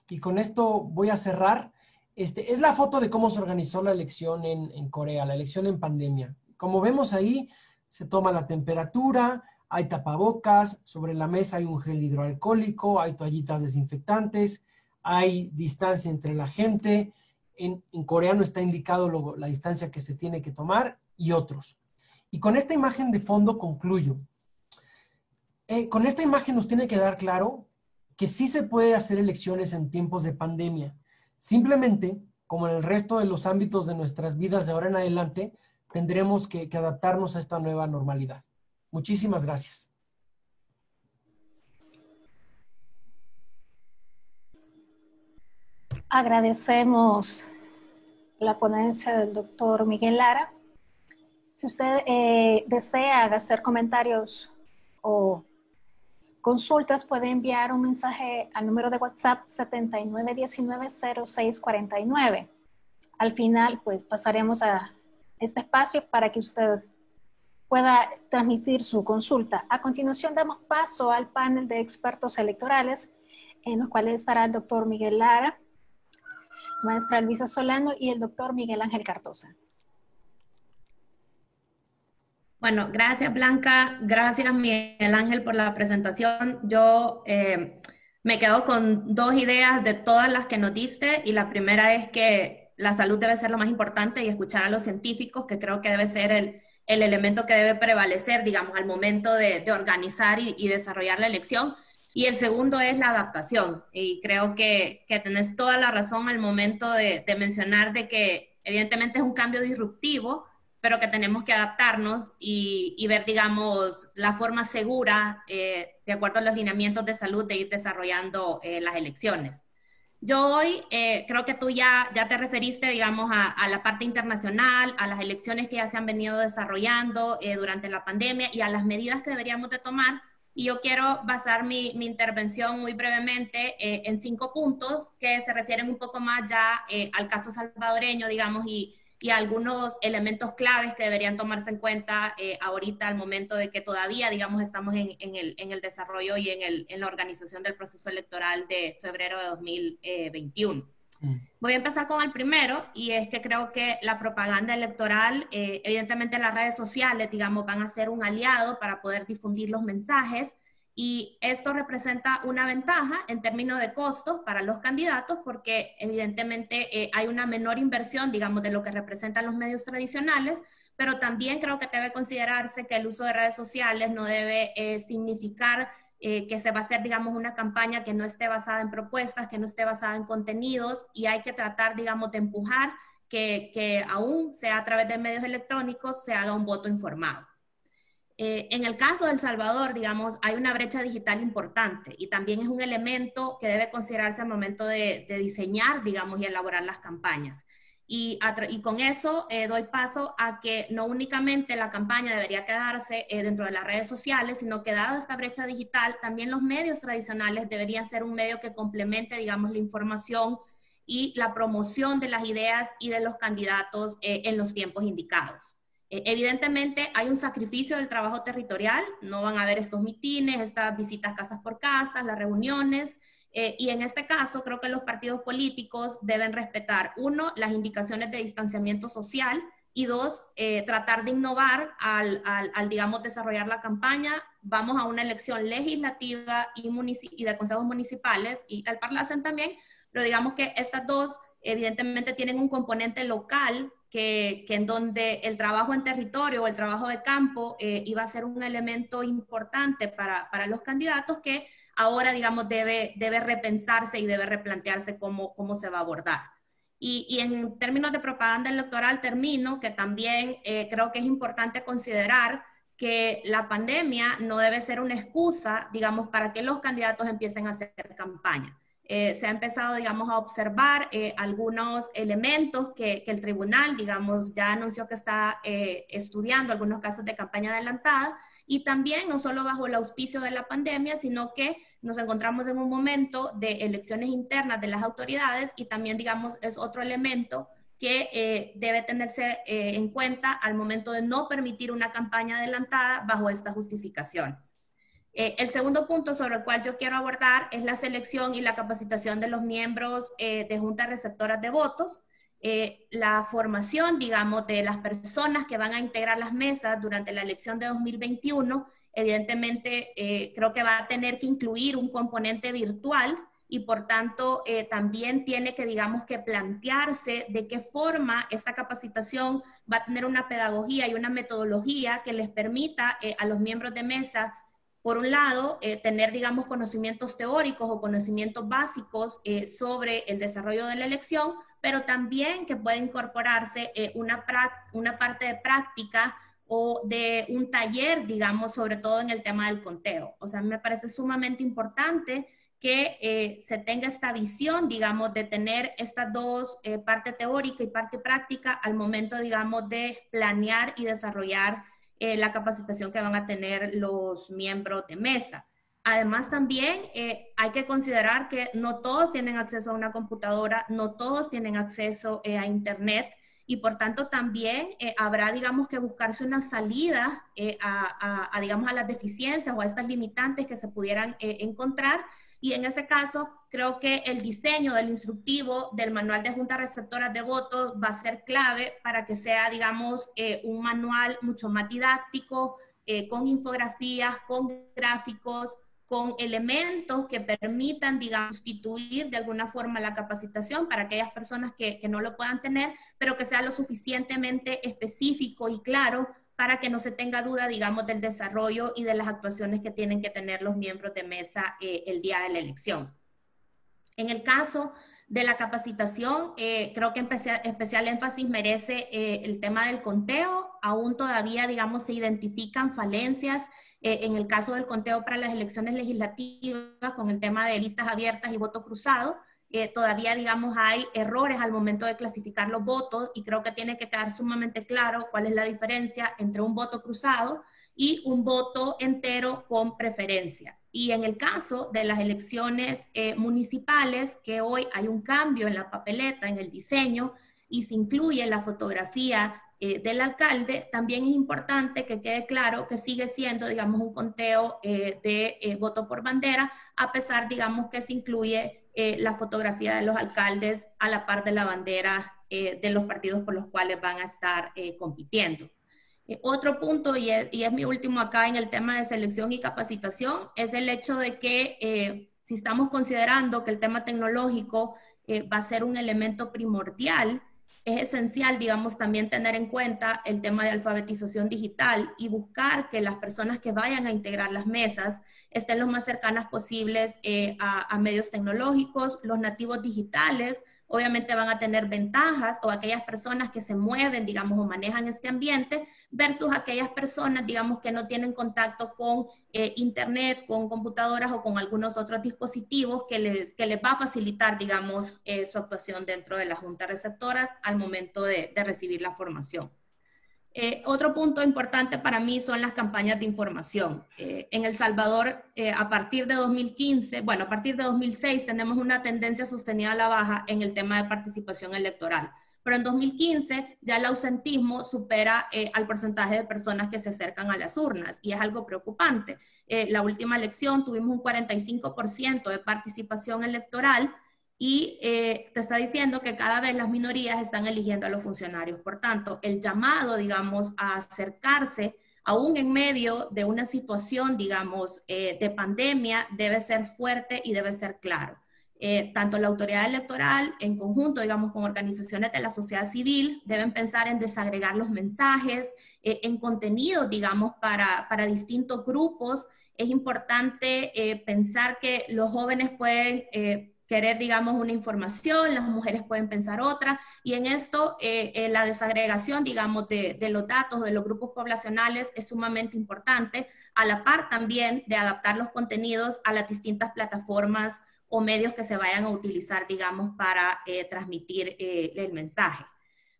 Y con esto voy a cerrar. Es la foto de cómo se organizó la elección en Corea, la elección en pandemia. Como vemos ahí, se toma la temperatura, hay tapabocas, sobre la mesa hay un gel hidroalcohólico, hay toallitas desinfectantes, hay distancia entre la gente. En coreano está indicado la distancia que se tiene que tomar y otros. Y con esta imagen de fondo concluyo. Con esta imagen nos tiene que dar claro que sí se puede hacer elecciones en tiempos de pandemia. Simplemente, como en el resto de los ámbitos de nuestras vidas de ahora en adelante, tendremos que adaptarnos a esta nueva normalidad. Muchísimas gracias. Agradecemos la ponencia del doctor Miguel Lara. Si usted desea hacer comentarios o consultas, puede enviar un mensaje al número de WhatsApp 7919-0649. Al final, pues pasaremos a este espacio para que usted pueda transmitir su consulta. A continuación, damos paso al panel de expertos electorales, en los cuales estará el doctor Miguel Lara, maestra Luisa Solano y el doctor Miguel Ángel Cardosa. Bueno, gracias Blanca, gracias Miguel Ángel por la presentación. Yo me quedo con dos ideas de todas las que nos diste, y la primera es que la salud debe ser lo más importante y escuchar a los científicos, que creo que debe ser el elemento que debe prevalecer, digamos, al momento de organizar y desarrollar la elección. Y el segundo es la adaptación, y creo que tenés toda la razón al momento de mencionar de que evidentemente es un cambio disruptivo, pero que tenemos que adaptarnos y ver, digamos, la forma segura, de acuerdo a los lineamientos de salud, de ir desarrollando las elecciones. Yo hoy creo que tú ya te referiste, digamos, a la parte internacional, a las elecciones que ya se han venido desarrollando durante la pandemia y a las medidas que deberíamos de tomar. Y yo quiero basar mi intervención muy brevemente en 5 puntos que se refieren un poco más ya al caso salvadoreño, digamos, y algunos elementos claves que deberían tomarse en cuenta ahorita al momento de que todavía, digamos, estamos en el desarrollo y en la organización del proceso electoral de febrero de 2021. Voy a empezar con el primero, y es que creo que la propaganda electoral, evidentemente las redes sociales, digamos, van a ser un aliado para poder difundir los mensajes, y esto representa una ventaja en términos de costos para los candidatos, porque evidentemente hay una menor inversión, digamos, de lo que representan los medios tradicionales, pero también creo que debe considerarse que el uso de redes sociales no debe significar que se va a hacer, digamos, una campaña que no esté basada en propuestas, que no esté basada en contenidos, y hay que tratar, digamos, de empujar que aún sea a través de medios electrónicos se haga un voto informado. En el caso de El Salvador, digamos, hay una brecha digital importante, y también es un elemento que debe considerarse al momento de diseñar, digamos, y elaborar las campañas. Y con eso doy paso a que no únicamente la campaña debería quedarse dentro de las redes sociales, sino que dada esta brecha digital, también los medios tradicionales deberían ser un medio que complemente, digamos, la información y la promoción de las ideas y de los candidatos en los tiempos indicados. Evidentemente hay un sacrificio del trabajo territorial, no van a haber estos mitines, estas visitas casas por casas, las reuniones, y en este caso creo que los partidos políticos deben respetar, 1, las indicaciones de distanciamiento social, y 2, tratar de innovar al digamos, desarrollar la campaña. Vamos a una elección legislativa y de consejos municipales y al Parlacen también, pero digamos que estas dos evidentemente tienen un componente local que en donde el trabajo en territorio o el trabajo de campo iba a ser un elemento importante para los candidatos, que ahora, digamos, debe repensarse y debe replantearse cómo se va a abordar. Y en términos de propaganda electoral termino, que también creo que es importante considerar que la pandemia no debe ser una excusa, digamos, para que los candidatos empiecen a hacer campaña. Se ha empezado, digamos, a observar algunos elementos que el tribunal, digamos, ya anunció que está estudiando algunos casos de campaña adelantada, y también no solo bajo el auspicio de la pandemia, sino que nos encontramos en un momento de elecciones internas de las autoridades, y también, digamos, es otro elemento que debe tenerse en cuenta al momento de no permitir una campaña adelantada bajo estas justificaciones. El segundo punto sobre el cual yo quiero abordar es la selección y la capacitación de los miembros de juntas receptoras de votos. La formación, digamos, de las personas que van a integrar las mesas durante la elección de 2021, evidentemente creo que va a tener que incluir un componente virtual, y por tanto también tiene que, digamos, que plantearse de qué forma esta capacitación va a tener una pedagogía y una metodología que les permita a los miembros de mesa, por un lado, tener, digamos, conocimientos teóricos o conocimientos básicos sobre el desarrollo de la elección, pero también que pueda incorporarse una parte de práctica o de un taller, digamos, sobre todo en el tema del conteo. O sea, me parece sumamente importante que se tenga esta visión, digamos, de tener estas dos, parte teórica y parte práctica, al momento, digamos, de planear y desarrollar la capacitación que van a tener los miembros de mesa. Además, también hay que considerar que no todos tienen acceso a una computadora, no todos tienen acceso a Internet, y por tanto también habrá, digamos, que buscarse una salida digamos, a las deficiencias o a estas limitantes que se pudieran encontrar. Y en ese caso, creo que el diseño del instructivo del manual de juntas receptoras de votos va a ser clave para que sea, digamos, un manual mucho más didáctico, con infografías, con gráficos, con elementos que permitan, digamos, sustituir de alguna forma la capacitación para aquellas personas que no lo puedan tener, pero que sea lo suficientemente específico y claro para que no se tenga duda, digamos, del desarrollo y de las actuaciones que tienen que tener los miembros de mesa el día de la elección. En el caso de la capacitación, creo que especial énfasis merece el tema del conteo. Aún todavía, digamos, se identifican falencias en el caso del conteo para las elecciones legislativas con el tema de listas abiertas y voto cruzado. Todavía, digamos, hay errores al momento de clasificar los votos y creo que tiene que quedar sumamente claro cuál es la diferencia entre un voto cruzado y un voto entero con preferencia. Y en el caso de las elecciones municipales, que hoy hay un cambio en la papeleta, en el diseño, y se incluye la fotografía del alcalde, también es importante que quede claro que sigue siendo, digamos, un conteo de voto por bandera, a pesar, digamos, que se incluye la fotografía de los alcaldes a la par de la bandera de los partidos por los cuales van a estar compitiendo. Otro punto, y es mi último acá en el tema de selección y capacitación, es el hecho de que si estamos considerando que el tema tecnológico va a ser un elemento primordial, es esencial, digamos, también tener en cuenta el tema de alfabetización digital y buscar que las personas que vayan a integrar las mesas estén lo más cercanas posibles a medios tecnológicos. Los nativos digitales obviamente van a tener ventajas, o aquellas personas que se mueven, digamos, o manejan este ambiente, versus aquellas personas, digamos, que no tienen contacto con Internet, con computadoras o con algunos otros dispositivos que les va a facilitar, digamos, su actuación dentro de las juntas receptoras al momento de recibir la formación. Otro punto importante para mí son las campañas de información. En El Salvador, a partir de 2015, bueno, a partir de 2006 tenemos una tendencia sostenida a la baja en el tema de participación electoral. Pero en 2015 ya el ausentismo supera al porcentaje de personas que se acercan a las urnas, y es algo preocupante. La última elección tuvimos un 45% de participación electoral, y te está diciendo que cada vez las minorías están eligiendo a los funcionarios. Por tanto, el llamado, digamos, a acercarse, aún en medio de una situación, digamos, de pandemia, debe ser fuerte y debe ser claro. Tanto la autoridad electoral, en conjunto, digamos, con organizaciones de la sociedad civil, deben pensar en desagregar los mensajes, en contenidos, digamos, para distintos grupos. Es importante pensar que los jóvenes pueden querer, digamos, una información, las mujeres pueden pensar otra, y en esto la desagregación, digamos, de los datos de los grupos poblacionales es sumamente importante, a la par también de adaptar los contenidos a las distintas plataformas o medios que se vayan a utilizar, digamos, para transmitir el mensaje.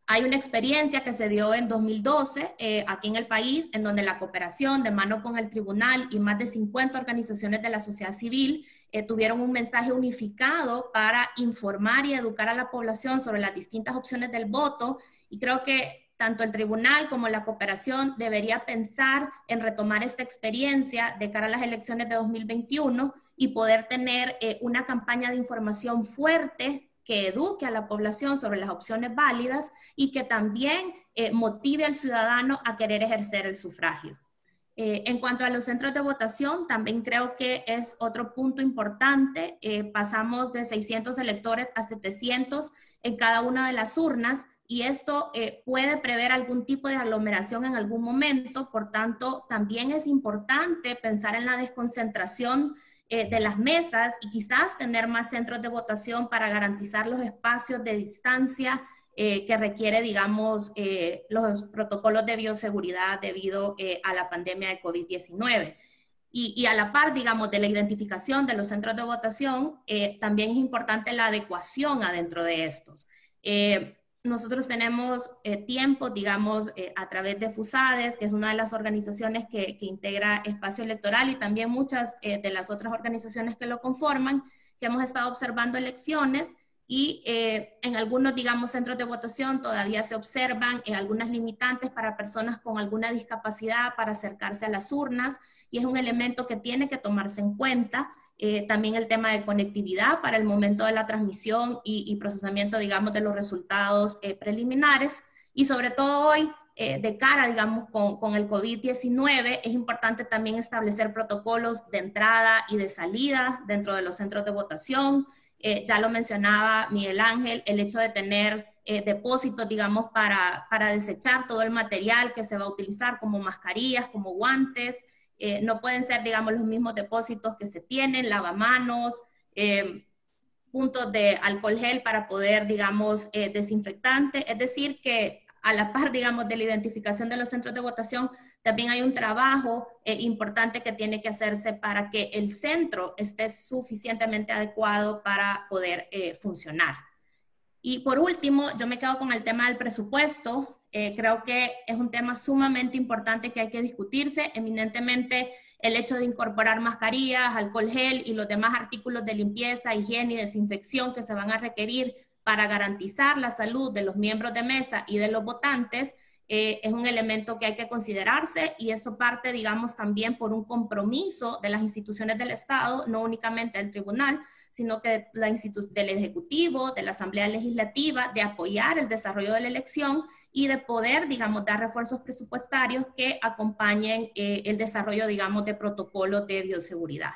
Hay una experiencia que se dio en 2012 aquí en el país, en donde la cooperación de mano con el tribunal y más de 50 organizaciones de la sociedad civil tuvieron un mensaje unificado para informar y educar a la población sobre las distintas opciones del voto, y creo que tanto el tribunal como la cooperación debería pensar en retomar esta experiencia de cara a las elecciones de 2021 y poder tener una campaña de información fuerte que eduque a la población sobre las opciones válidas y que también motive al ciudadano a querer ejercer el sufragio. En cuanto a los centros de votación, también creo que es otro punto importante. Pasamos de 600 electores a 700 en cada una de las urnas, y esto puede prever algún tipo de aglomeración en algún momento. Por tanto, también es importante pensar en la desconcentración de las mesas y quizás tener más centros de votación para garantizar los espacios de distancia que requiere, digamos, los protocolos de bioseguridad debido a la pandemia de COVID-19. Y a la par, digamos, de la identificación de los centros de votación, también es importante la adecuación adentro de estos. nosotros tenemos tiempo, digamos, a través de FUSADES, que es una de las organizaciones que integra Espacio Electoral, y también muchas de las otras organizaciones que lo conforman, que hemos estado observando elecciones y en algunos, digamos, centros de votación todavía se observan algunas limitantes para personas con alguna discapacidad para acercarse a las urnas, y es un elemento que tiene que tomarse en cuenta. También el tema de conectividad para el momento de la transmisión y procesamiento, digamos, de los resultados preliminares. Y sobre todo hoy, de cara, digamos, con el COVID-19, es importante también establecer protocolos de entrada y de salida dentro de los centros de votación. Ya lo mencionaba Miguel Ángel, el hecho de tener depósitos, digamos, para desechar todo el material que se va a utilizar, como mascarillas, como guantes. No pueden ser, digamos, los mismos depósitos que se tienen, lavamanos, puntos de alcohol gel para poder, digamos, desinfectante. Es decir, que a la par, digamos, de la identificación de los centros de votación, también hay un trabajo importante que tiene que hacerse para que el centro esté suficientemente adecuado para poder funcionar. Y por último, yo me quedo con el tema del presupuesto. Creo que es un tema sumamente importante que hay que discutirse. Eminentemente, el hecho de incorporar mascarillas, alcohol gel y los demás artículos de limpieza, higiene y desinfección que se van a requerir para garantizar la salud de los miembros de mesa y de los votantes, es un elemento que hay que considerarse, y eso parte, digamos, también por un compromiso de las instituciones del Estado, no únicamente del tribunal, sino que del Ejecutivo, de la Asamblea Legislativa, de apoyar el desarrollo de la elección y de poder, digamos, dar refuerzos presupuestarios que acompañen el desarrollo, digamos, de protocolos de bioseguridad.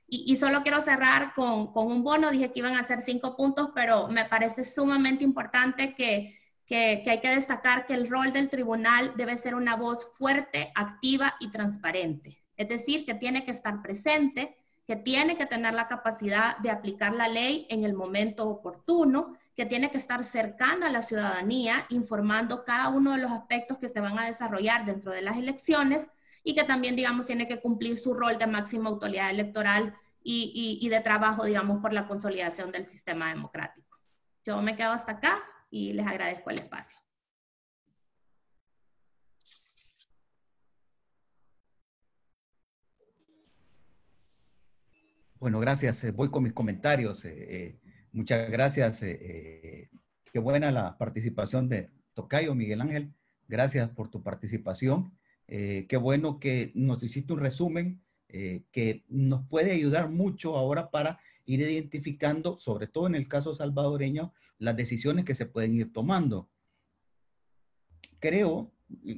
Y solo quiero cerrar con un bono. Dije que iban a ser 5 puntos, pero me parece sumamente importante que hay que destacar que el rol del tribunal debe ser una voz fuerte, activa y transparente. Es decir, que tiene que estar presente, que tiene que tener la capacidad de aplicar la ley en el momento oportuno, que tiene que estar cercano a la ciudadanía, informando cada uno de los aspectos que se van a desarrollar dentro de las elecciones, y que también, digamos, tiene que cumplir su rol de máxima autoridad electoral y de trabajo, digamos, por la consolidación del sistema democrático. Yo me quedo hasta acá y les agradezco el espacio. Bueno, gracias. Voy con mis comentarios. Muchas gracias. Qué buena la participación de Tocayo, Miguel Ángel. Gracias por tu participación. Qué bueno que nos hiciste un resumen que nos puede ayudar mucho ahora para ir identificando, sobre todo en el caso salvadoreño, las decisiones que se pueden ir tomando. Creo,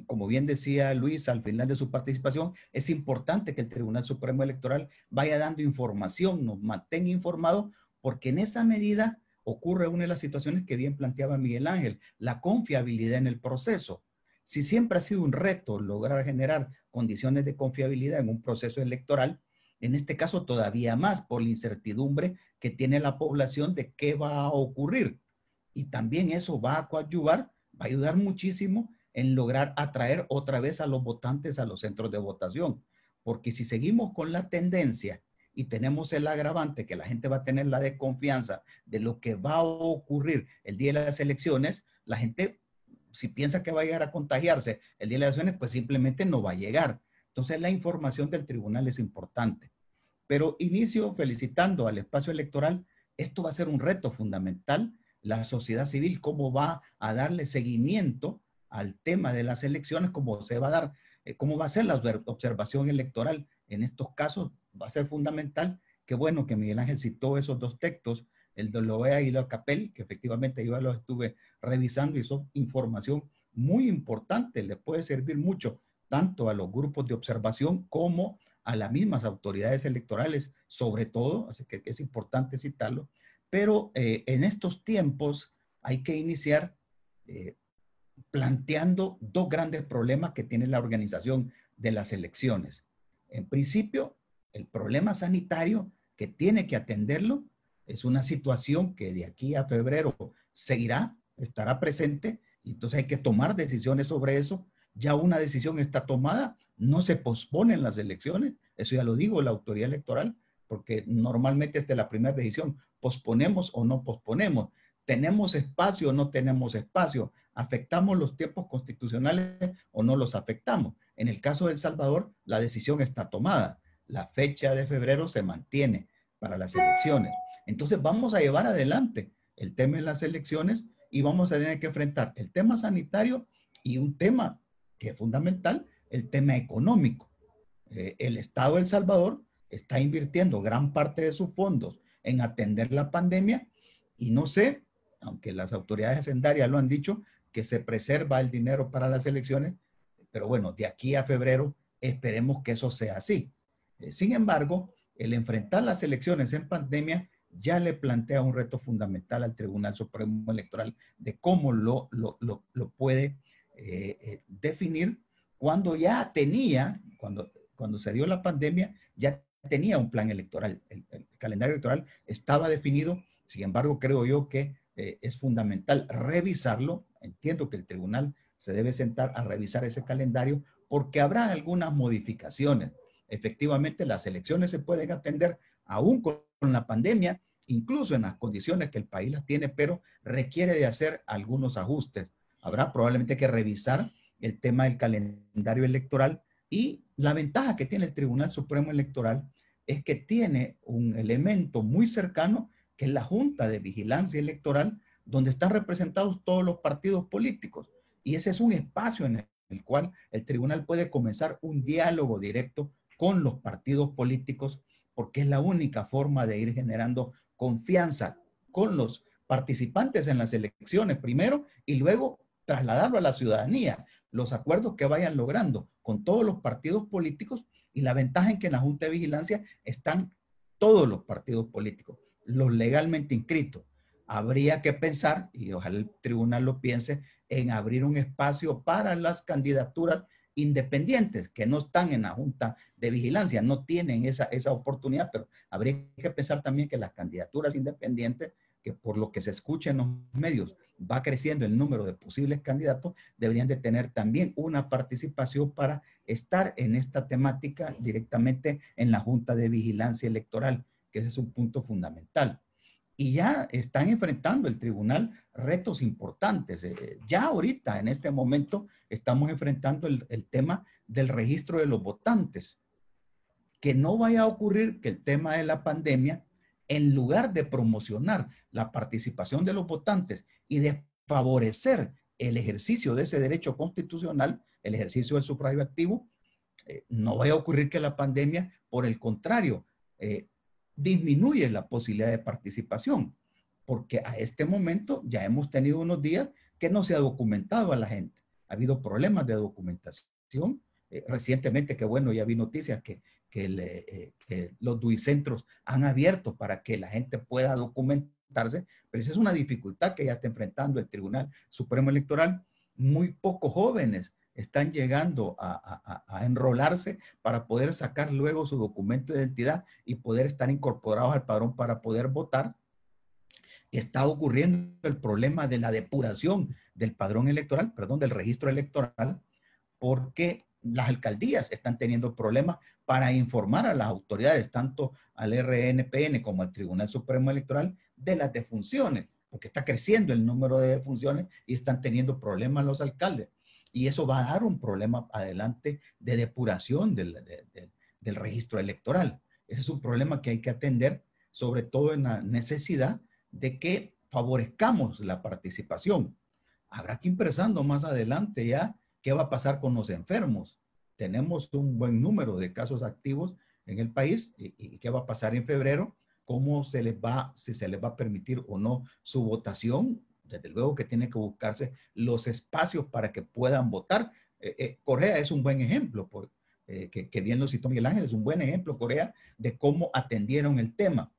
como bien decía Luis al final de su participación, es importante que el Tribunal Supremo Electoral vaya dando información, nos mantenga informados, porque en esa medida ocurre una de las situaciones que bien planteaba Miguel Ángel, la confiabilidad en el proceso. Si siempre ha sido un reto lograr generar condiciones de confiabilidad en un proceso electoral, en este caso todavía más por la incertidumbre que tiene la población de qué va a ocurrir. Y también eso va a coadyuvar, va a ayudar muchísimo en lograr atraer otra vez a los votantes a los centros de votación. Porque si seguimos con la tendencia y tenemos el agravante que la gente va a tener la desconfianza de lo que va a ocurrir el día de las elecciones, la gente, si piensa que va a llegar a contagiarse el día de las elecciones, pues simplemente no va a llegar. Entonces la información del tribunal es importante. Pero inicio felicitando al espacio electoral. Esto va a ser un reto fundamental. La sociedad civil, cómo va a darle seguimiento al tema de las elecciones, cómo se va a dar, cómo va a ser la observación electoral en estos casos, va a ser fundamental. Qué bueno que Miguel Ángel citó esos dos textos, el de Loea y la Capel, que efectivamente yo los estuve revisando y son información muy importante, les puede servir mucho tanto a los grupos de observación como a las mismas autoridades electorales, sobre todo, así que es importante citarlo. Pero en estos tiempos hay que iniciar planteando dos grandes problemas que tiene la organización de las elecciones. En principio, el problema sanitario que tiene que atenderlo es una situación que de aquí a febrero seguirá, estará presente, y entonces hay que tomar decisiones sobre eso. Ya una decisión está tomada, no se posponen las elecciones, eso ya lo digo la autoridad electoral, porque normalmente esta es la primera decisión, posponemos o no posponemos. ¿Tenemos espacio o no tenemos espacio? ¿Afectamos los tiempos constitucionales o no los afectamos? En el caso de El Salvador, la decisión está tomada. La fecha de febrero se mantiene para las elecciones. Entonces vamos a llevar adelante el tema de las elecciones y vamos a tener que enfrentar el tema sanitario y un tema que es fundamental, el tema económico. El Estado de El Salvador está invirtiendo gran parte de sus fondos en atender la pandemia y no sé, aunque las autoridades hacendarias lo han dicho, que se preserva el dinero para las elecciones, pero bueno, de aquí a febrero esperemos que eso sea así. Sin embargo, el enfrentar las elecciones en pandemia ya le plantea un reto fundamental al Tribunal Supremo Electoral de cómo lo puede definir cuando ya tenía, cuando se dio la pandemia, ya tenía un plan electoral. El calendario electoral estaba definido. Sin embargo, creo yo que es fundamental revisarlo. Entiendo que el tribunal se debe sentar a revisar ese calendario porque habrá algunas modificaciones. Efectivamente, las elecciones se pueden atender aún con la pandemia, incluso en las condiciones que el país las tiene, pero requiere de hacer algunos ajustes. Habrá probablemente que revisar el tema del calendario electoral y la ventaja que tiene el Tribunal Supremo Electoral es que tiene un elemento muy cercano que es la Junta de Vigilancia Electoral, donde están representados todos los partidos políticos. Y ese es un espacio en el cual el tribunal puede comenzar un diálogo directo con los partidos políticos, porque es la única forma de ir generando confianza con los participantes en las elecciones primero y luego trasladarlo a la ciudadanía, los acuerdos que vayan logrando con todos los partidos políticos y la ventaja en que en la Junta de Vigilancia están todos los partidos políticos, los legalmente inscritos. Habría que pensar, y ojalá el tribunal lo piense, en abrir un espacio para las candidaturas independientes que no están en la Junta de Vigilancia, no tienen esa oportunidad, pero habría que pensar también que las candidaturas independientes, que por lo que se escucha en los medios va creciendo el número de posibles candidatos, deberían de tener también una participación para estar en esta temática directamente en la Junta de Vigilancia Electoral, que ese es un punto fundamental. Y ya están enfrentando el tribunal retos importantes. Ya ahorita, en este momento, estamos enfrentando el tema del registro de los votantes. Que no vaya a ocurrir que el tema de la pandemia, en lugar de promocionar la participación de los votantes y de favorecer el ejercicio de ese derecho constitucional, el ejercicio del sufragio activo, no vaya a ocurrir que la pandemia, por el contrario, disminuye la posibilidad de participación, porque a este momento ya hemos tenido unos días que no se ha documentado a la gente. Ha habido problemas de documentación. Recientemente, que bueno, ya vi noticias que los duicentros han abierto para que la gente pueda documentarse, pero esa es una dificultad que ya está enfrentando el Tribunal Supremo Electoral. Muy pocos jóvenes están llegando a enrolarse para poder sacar luego su documento de identidad y poder estar incorporados al padrón para poder votar. Está ocurriendo el problema de la depuración del padrón electoral, perdón, del registro electoral, porque las alcaldías están teniendo problemas para informar a las autoridades, tanto al RNPN como al Tribunal Supremo Electoral, de las defunciones, porque está creciendo el número de defunciones y están teniendo problemas los alcaldes. Y eso va a dar un problema adelante de depuración del registro electoral. Ese es un problema que hay que atender, sobre todo en la necesidad de que favorezcamos la participación. Habrá que ir pensando más adelante ya qué va a pasar con los enfermos. Tenemos un buen número de casos activos en el país y qué va a pasar en febrero, cómo se les va, si se les va a permitir o no su votación. Desde luego que tiene que buscarse los espacios para que puedan votar. Corea es un buen ejemplo, que bien lo citó Miguel Ángel, es un buen ejemplo Corea de cómo atendieron el tema.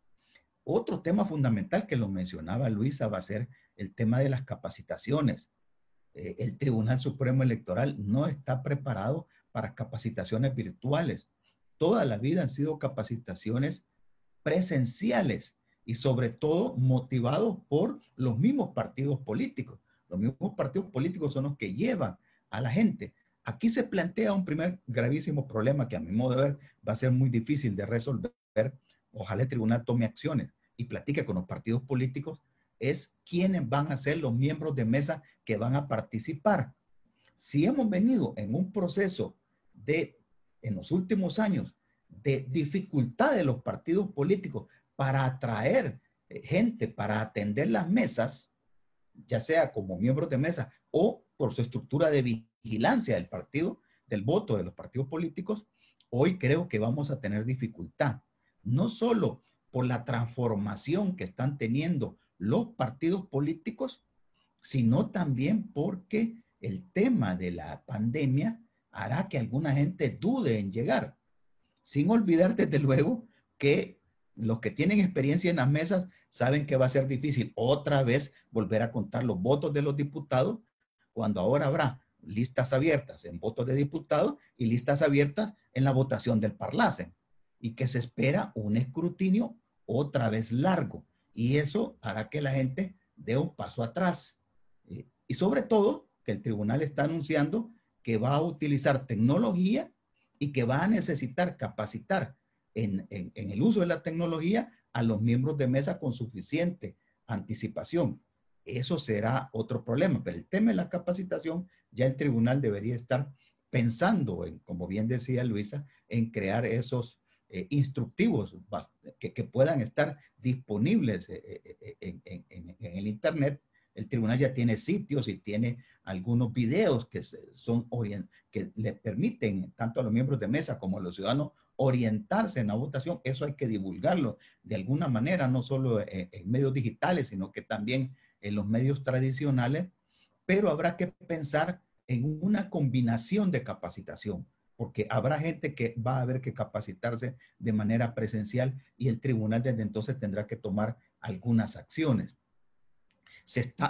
Otro tema fundamental que lo mencionaba Luisa va a ser el tema de las capacitaciones. El Tribunal Supremo Electoral no está preparado para capacitaciones virtuales. Toda la vida han sido capacitaciones presenciales y sobre todo motivados por los mismos partidos políticos. Los mismos partidos políticos son los que llevan a la gente. Aquí se plantea un primer gravísimo problema que a mi modo de ver va a ser muy difícil de resolver. Ojalá el tribunal tome acciones y platique con los partidos políticos es quiénes van a ser los miembros de mesa que van a participar. Si hemos venido en un proceso en los últimos años, de dificultad de los partidos políticos para atraer gente para atender las mesas, ya sea como miembros de mesa o por su estructura de vigilancia del partido, del voto de los partidos políticos, hoy creo que vamos a tener dificultad. No solo por la transformación que están teniendo los partidos políticos, sino también porque el tema de la pandemia hará que alguna gente dude en llegar. Sin olvidar, desde luego, que los que tienen experiencia en las mesas saben que va a ser difícil otra vez volver a contar los votos de los diputados, cuando ahora habrá listas abiertas en votos de diputados y listas abiertas en la votación del Parlacen, y que se espera un escrutinio otra vez largo, y eso hará que la gente dé un paso atrás. Y sobre todo, que el tribunal está anunciando que va a utilizar tecnología y que va a necesitar capacitar en el uso de la tecnología a los miembros de mesa con suficiente anticipación. Eso será otro problema, pero el tema de la capacitación, ya el tribunal debería estar pensando en, como bien decía Luisa, en crear esos instructivos que puedan estar disponibles en el Internet. El tribunal ya tiene sitios y tiene algunos videos que le permiten tanto a los miembros de mesa como a los ciudadanos orientarse en la votación. Eso hay que divulgarlo de alguna manera, no solo en medios digitales, sino que también en los medios tradicionales, pero habrá que pensar en una combinación de capacitación, porque habrá gente que va a haber que capacitarse de manera presencial y el tribunal desde entonces tendrá que tomar algunas acciones.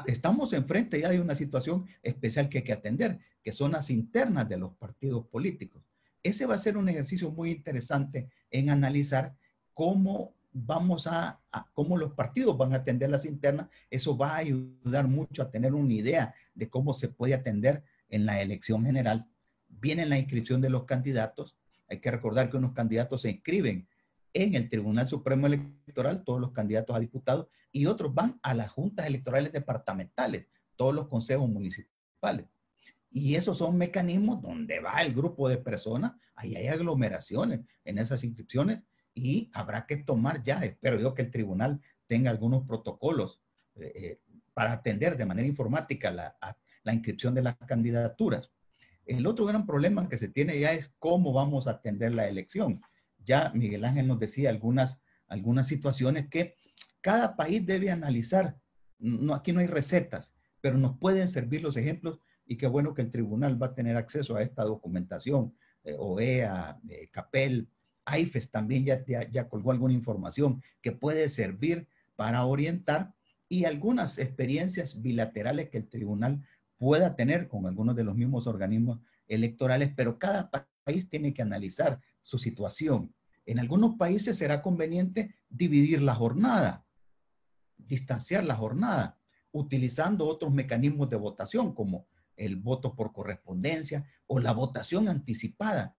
Estamos enfrente ya de una situación especial que hay que atender, que son las internas de los partidos políticos. Ese va a ser un ejercicio muy interesante en analizar cómo cómo los partidos van a atender las internas. Eso va a ayudar mucho a tener una idea de cómo se puede atender en la elección general. Viene la inscripción de los candidatos. Hay que recordar que unos candidatos se inscriben en el Tribunal Supremo Electoral, todos los candidatos a diputados, y otros van a las juntas electorales departamentales, todos los consejos municipales. Y esos son mecanismos donde va el grupo de personas, ahí hay aglomeraciones en esas inscripciones y habrá que tomar ya, espero yo que el tribunal tenga algunos protocolos para atender de manera informática la inscripción de las candidaturas. El otro gran problema que se tiene ya es cómo vamos a atender la elección. Ya Miguel Ángel nos decía algunas situaciones que cada país debe analizar. No, aquí no hay recetas, pero nos pueden servir los ejemplos y qué bueno que el tribunal va a tener acceso a esta documentación. OEA, CAPEL, AIFES también ya colgó alguna información que puede servir para orientar y algunas experiencias bilaterales que el tribunal pueda tener con algunos de los mismos organismos electorales, pero cada país tiene que analizar su situación. En algunos países será conveniente dividir la jornada, distanciar la jornada, utilizando otros mecanismos de votación como el voto por correspondencia o la votación anticipada,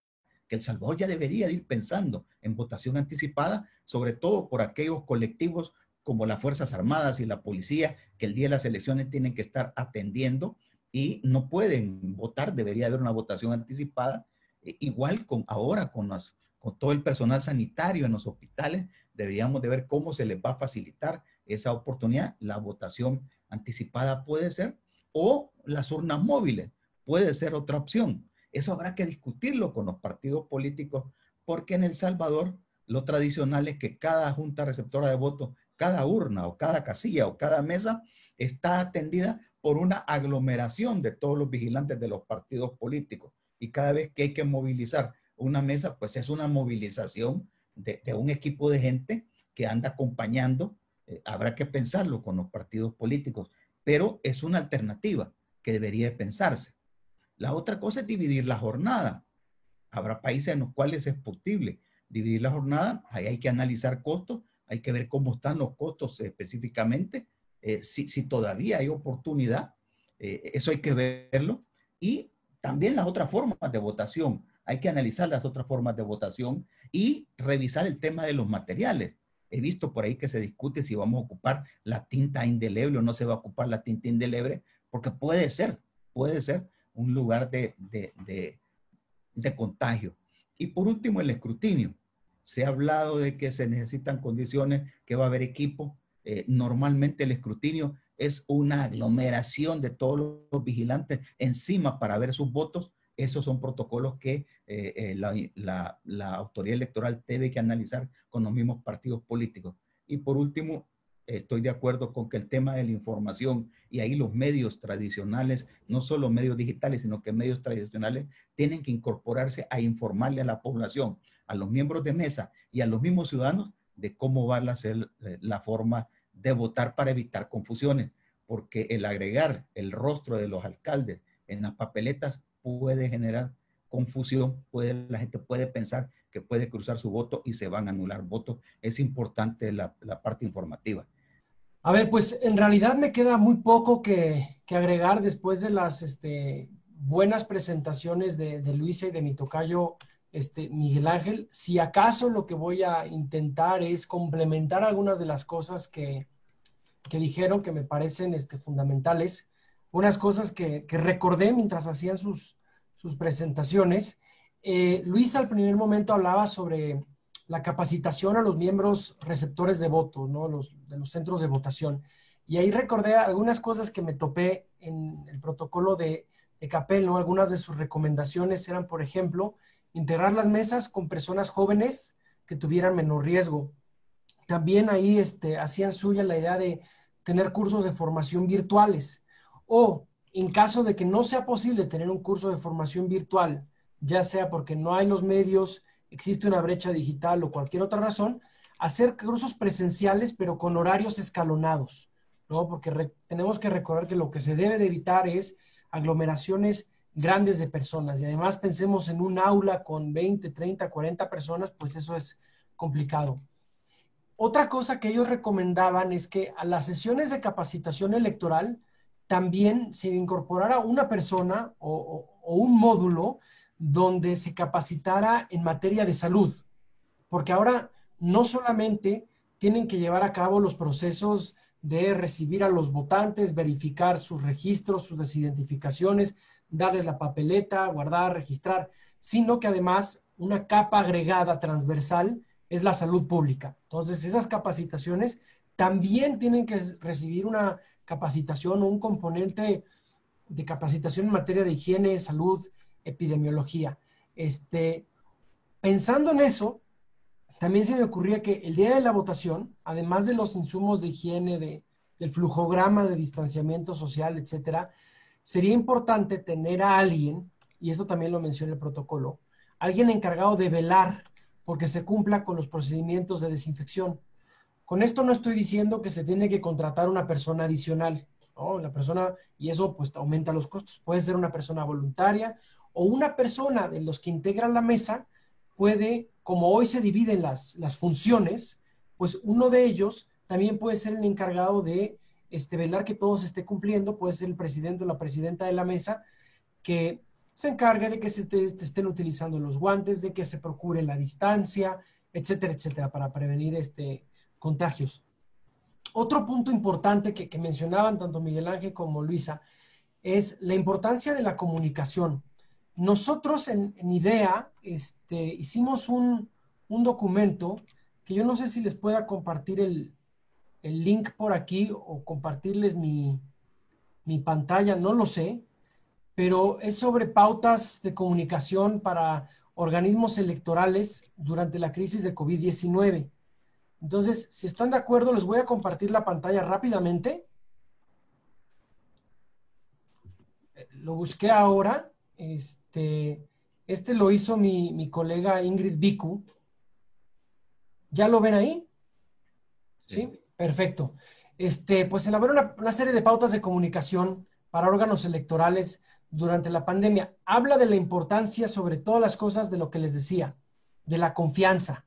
que El Salvador ya debería ir pensando en votación anticipada, sobre todo por aquellos colectivos como las Fuerzas Armadas y la policía, que el día de las elecciones tienen que estar atendiendo y no pueden votar, debería haber una votación anticipada. Igual ahora con todo el personal sanitario en los hospitales, deberíamos de ver cómo se les va a facilitar esa oportunidad. La votación anticipada puede ser, o las urnas móviles puede ser otra opción. Eso habrá que discutirlo con los partidos políticos, porque en El Salvador lo tradicional es que cada junta receptora de votos, cada urna o cada casilla o cada mesa está atendida por una aglomeración de todos los vigilantes de los partidos políticos. Y cada vez que hay que movilizar una mesa, pues es una movilización de un equipo de gente que anda acompañando. Habrá que pensarlo con los partidos políticos, pero es una alternativa que debería pensarse. La otra cosa es dividir la jornada. Habrá países en los cuales es posible dividir la jornada. Ahí hay que analizar costos, hay que ver cómo están los costos específicamente, si todavía hay oportunidad, eso hay que verlo. Y también las otras formas de votación. Hay que analizar las otras formas de votación y revisar el tema de los materiales. He visto por ahí que se discute si vamos a ocupar la tinta indeleble o no se va a ocupar la tinta indeleble, porque puede ser un lugar de contagio. Y por último, el escrutinio. Se ha hablado de que se necesitan condiciones, que va a haber equipo. Normalmente el escrutinio es una aglomeración de todos los vigilantes encima para ver sus votos. Esos son protocolos que la autoridad electoral debe que analizar con los mismos partidos políticos. Y por último, estoy de acuerdo con que el tema de la información y ahí los medios tradicionales, no solo medios digitales, sino que medios tradicionales tienen que incorporarse a informarle a la población, a los miembros de mesa y a los mismos ciudadanos de cómo va a ser la forma de votar para evitar confusiones, porque el agregar el rostro de los alcaldes en las papeletas puede generar confusión, la gente puede pensar que puede cruzar su voto y se van a anular votos. Es importante la parte informativa. A ver, pues en realidad me queda muy poco que agregar después de las buenas presentaciones de Luisa y de mi tocayo Miguel Ángel. Si acaso lo que voy a intentar es complementar algunas de las cosas que dijeron que me parecen fundamentales, unas cosas que recordé mientras hacían sus presentaciones. Luisa al primer momento hablaba sobre la capacitación a los miembros receptores de voto, ¿no? De los centros de votación. Y ahí recordé algunas cosas que me topé en el protocolo de CAPEL, ¿no? Algunas de sus recomendaciones eran, por ejemplo, integrar las mesas con personas jóvenes que tuvieran menor riesgo. También ahí hacían suya la idea de tener cursos de formación virtuales. O en caso de que no sea posible tener un curso de formación virtual, ya sea porque no hay los medios, existe una brecha digital o cualquier otra razón, hacer cursos presenciales pero con horarios escalonados, ¿no? Porque tenemos que recordar que lo que se debe de evitar es aglomeraciones grandes de personas, y además pensemos en un aula con 20, 30, 40 personas, pues eso es complicado. Otra cosa que ellos recomendaban es que a las sesiones de capacitación electoral también se incorporara una persona o un módulo donde se capacitara en materia de salud, porque ahora no solamente tienen que llevar a cabo los procesos de recibir a los votantes, verificar sus registros, sus desidentificaciones, darles la papeleta, guardar, registrar, sino que además una capa agregada transversal es la salud pública. Entonces, esas capacitaciones también tienen que recibir una capacitación o un componente de capacitación en materia de higiene, salud, epidemiología. Pensando en eso, también se me ocurría que el día de la votación, además de los insumos de higiene, del flujograma de distanciamiento social, etcétera, sería importante tener a alguien, y esto también lo menciona el protocolo, alguien encargado de velar porque se cumpla con los procedimientos de desinfección. Con esto no estoy diciendo que se tiene que contratar una persona adicional, ¿no? La persona, y eso pues aumenta los costos. Puede ser una persona voluntaria o una persona de los que integran la mesa puede, como hoy se dividen las funciones, pues uno de ellos también puede ser el encargado de velar que todo se esté cumpliendo. Puede ser el presidente o la presidenta de la mesa que se encargue de que se estén utilizando los guantes, de que se procure la distancia, etcétera, etcétera, para prevenir contagios. Otro punto importante que mencionaban tanto Miguel Ángel como Luisa es la importancia de la comunicación. Nosotros en IDEA hicimos un documento que yo no sé si les pueda compartir el link por aquí o compartirles mi pantalla, no lo sé, pero es sobre pautas de comunicación para organismos electorales durante la crisis de COVID-19. Entonces, si están de acuerdo, les voy a compartir la pantalla rápidamente. Lo busqué ahora. Lo hizo mi colega Ingrid Bicu. ¿Ya lo ven ahí? ¿Sí? Perfecto. Pues elaboró una serie de pautas de comunicación para órganos electorales durante la pandemia. Habla de la importancia, sobre todas las cosas, de lo que les decía, de la confianza.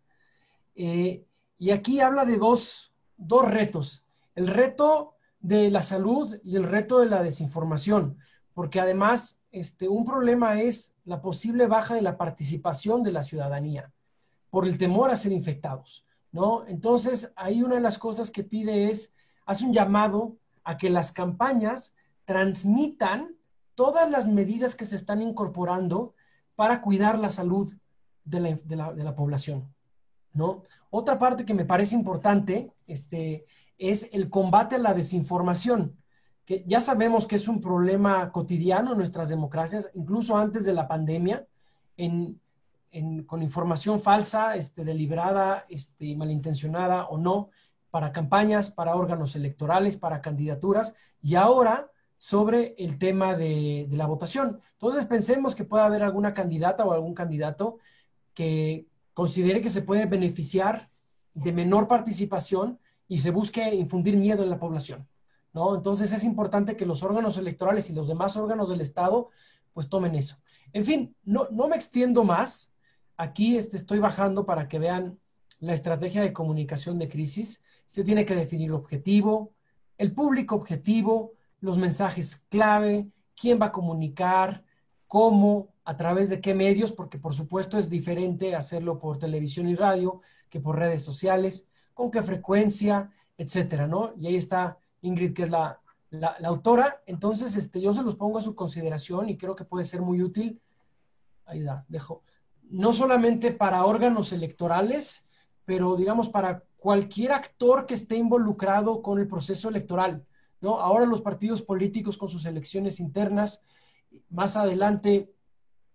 Y aquí habla de dos retos. El reto de la salud y el reto de la desinformación, porque además un problema es la posible baja de la participación de la ciudadanía por el temor a ser infectados. ¿no? Entonces, ahí una de las cosas que pide es, hace un llamado a que las campañas transmitan todas las medidas que se están incorporando para cuidar la salud de la población, ¿no? Otra parte que me parece importante es el combate a la desinformación, que ya sabemos que es un problema cotidiano en nuestras democracias, incluso antes de la pandemia, con información falsa, deliberada, malintencionada o no, para campañas, para órganos electorales, para candidaturas, y ahora sobre el tema de la votación. Entonces pensemos que puede haber alguna candidata o algún candidato que considere que se puede beneficiar de menor participación y se busque infundir miedo en la población, ¿no? Entonces es importante que los órganos electorales y los demás órganos del Estado pues tomen eso. En fin, no me extiendo más. Aquí estoy bajando para que vean la estrategia de comunicación de crisis. Se tiene que definir el objetivo, el público objetivo, los mensajes clave, quién va a comunicar, cómo, a través de qué medios, porque por supuesto es diferente hacerlo por televisión y radio que por redes sociales, con qué frecuencia, etcétera, ¿no? Y ahí está Ingrid, que es la autora. Entonces, yo se los pongo a su consideración y creo que puede ser muy útil. Ahí da, dejo. No solamente para órganos electorales, pero digamos para cualquier actor que esté involucrado con el proceso electoral, ¿no? Ahora los partidos políticos con sus elecciones internas, más adelante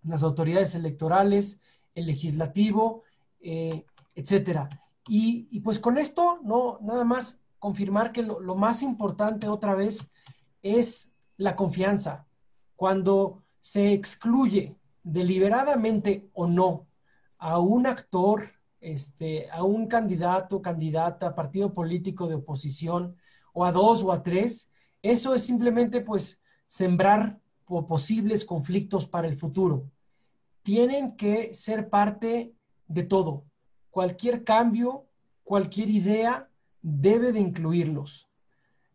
las autoridades electorales, el legislativo, etcétera. Y pues con esto, no, nada más confirmar que lo más importante otra vez es la confianza. Cuando se excluye deliberadamente o no a un actor, a un candidato, candidata, partido político de oposición, o a dos o a tres, eso es simplemente pues sembrar posibles conflictos para el futuro. Tienen que ser parte de todo. Cualquier cambio, cualquier idea debe de incluirlos.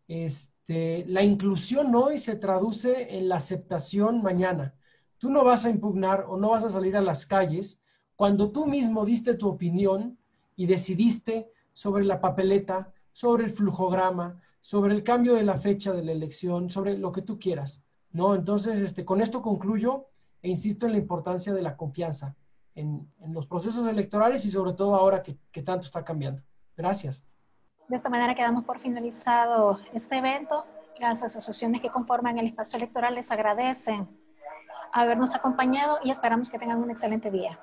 La inclusión hoy se traduce en la aceptación mañana. Tú no vas a impugnar o no vas a salir a las calles cuando tú mismo diste tu opinión y decidiste sobre la papeleta, sobre el flujograma, sobre el cambio de la fecha de la elección, sobre lo que tú quieras, ¿no? Entonces, con esto concluyo e insisto en la importancia de la confianza en los procesos electorales y sobre todo ahora que tanto está cambiando. Gracias. De esta manera quedamos por finalizado este evento. Las asociaciones que conforman el espacio electoral les agradecen habernos acompañado y esperamos que tengan un excelente día.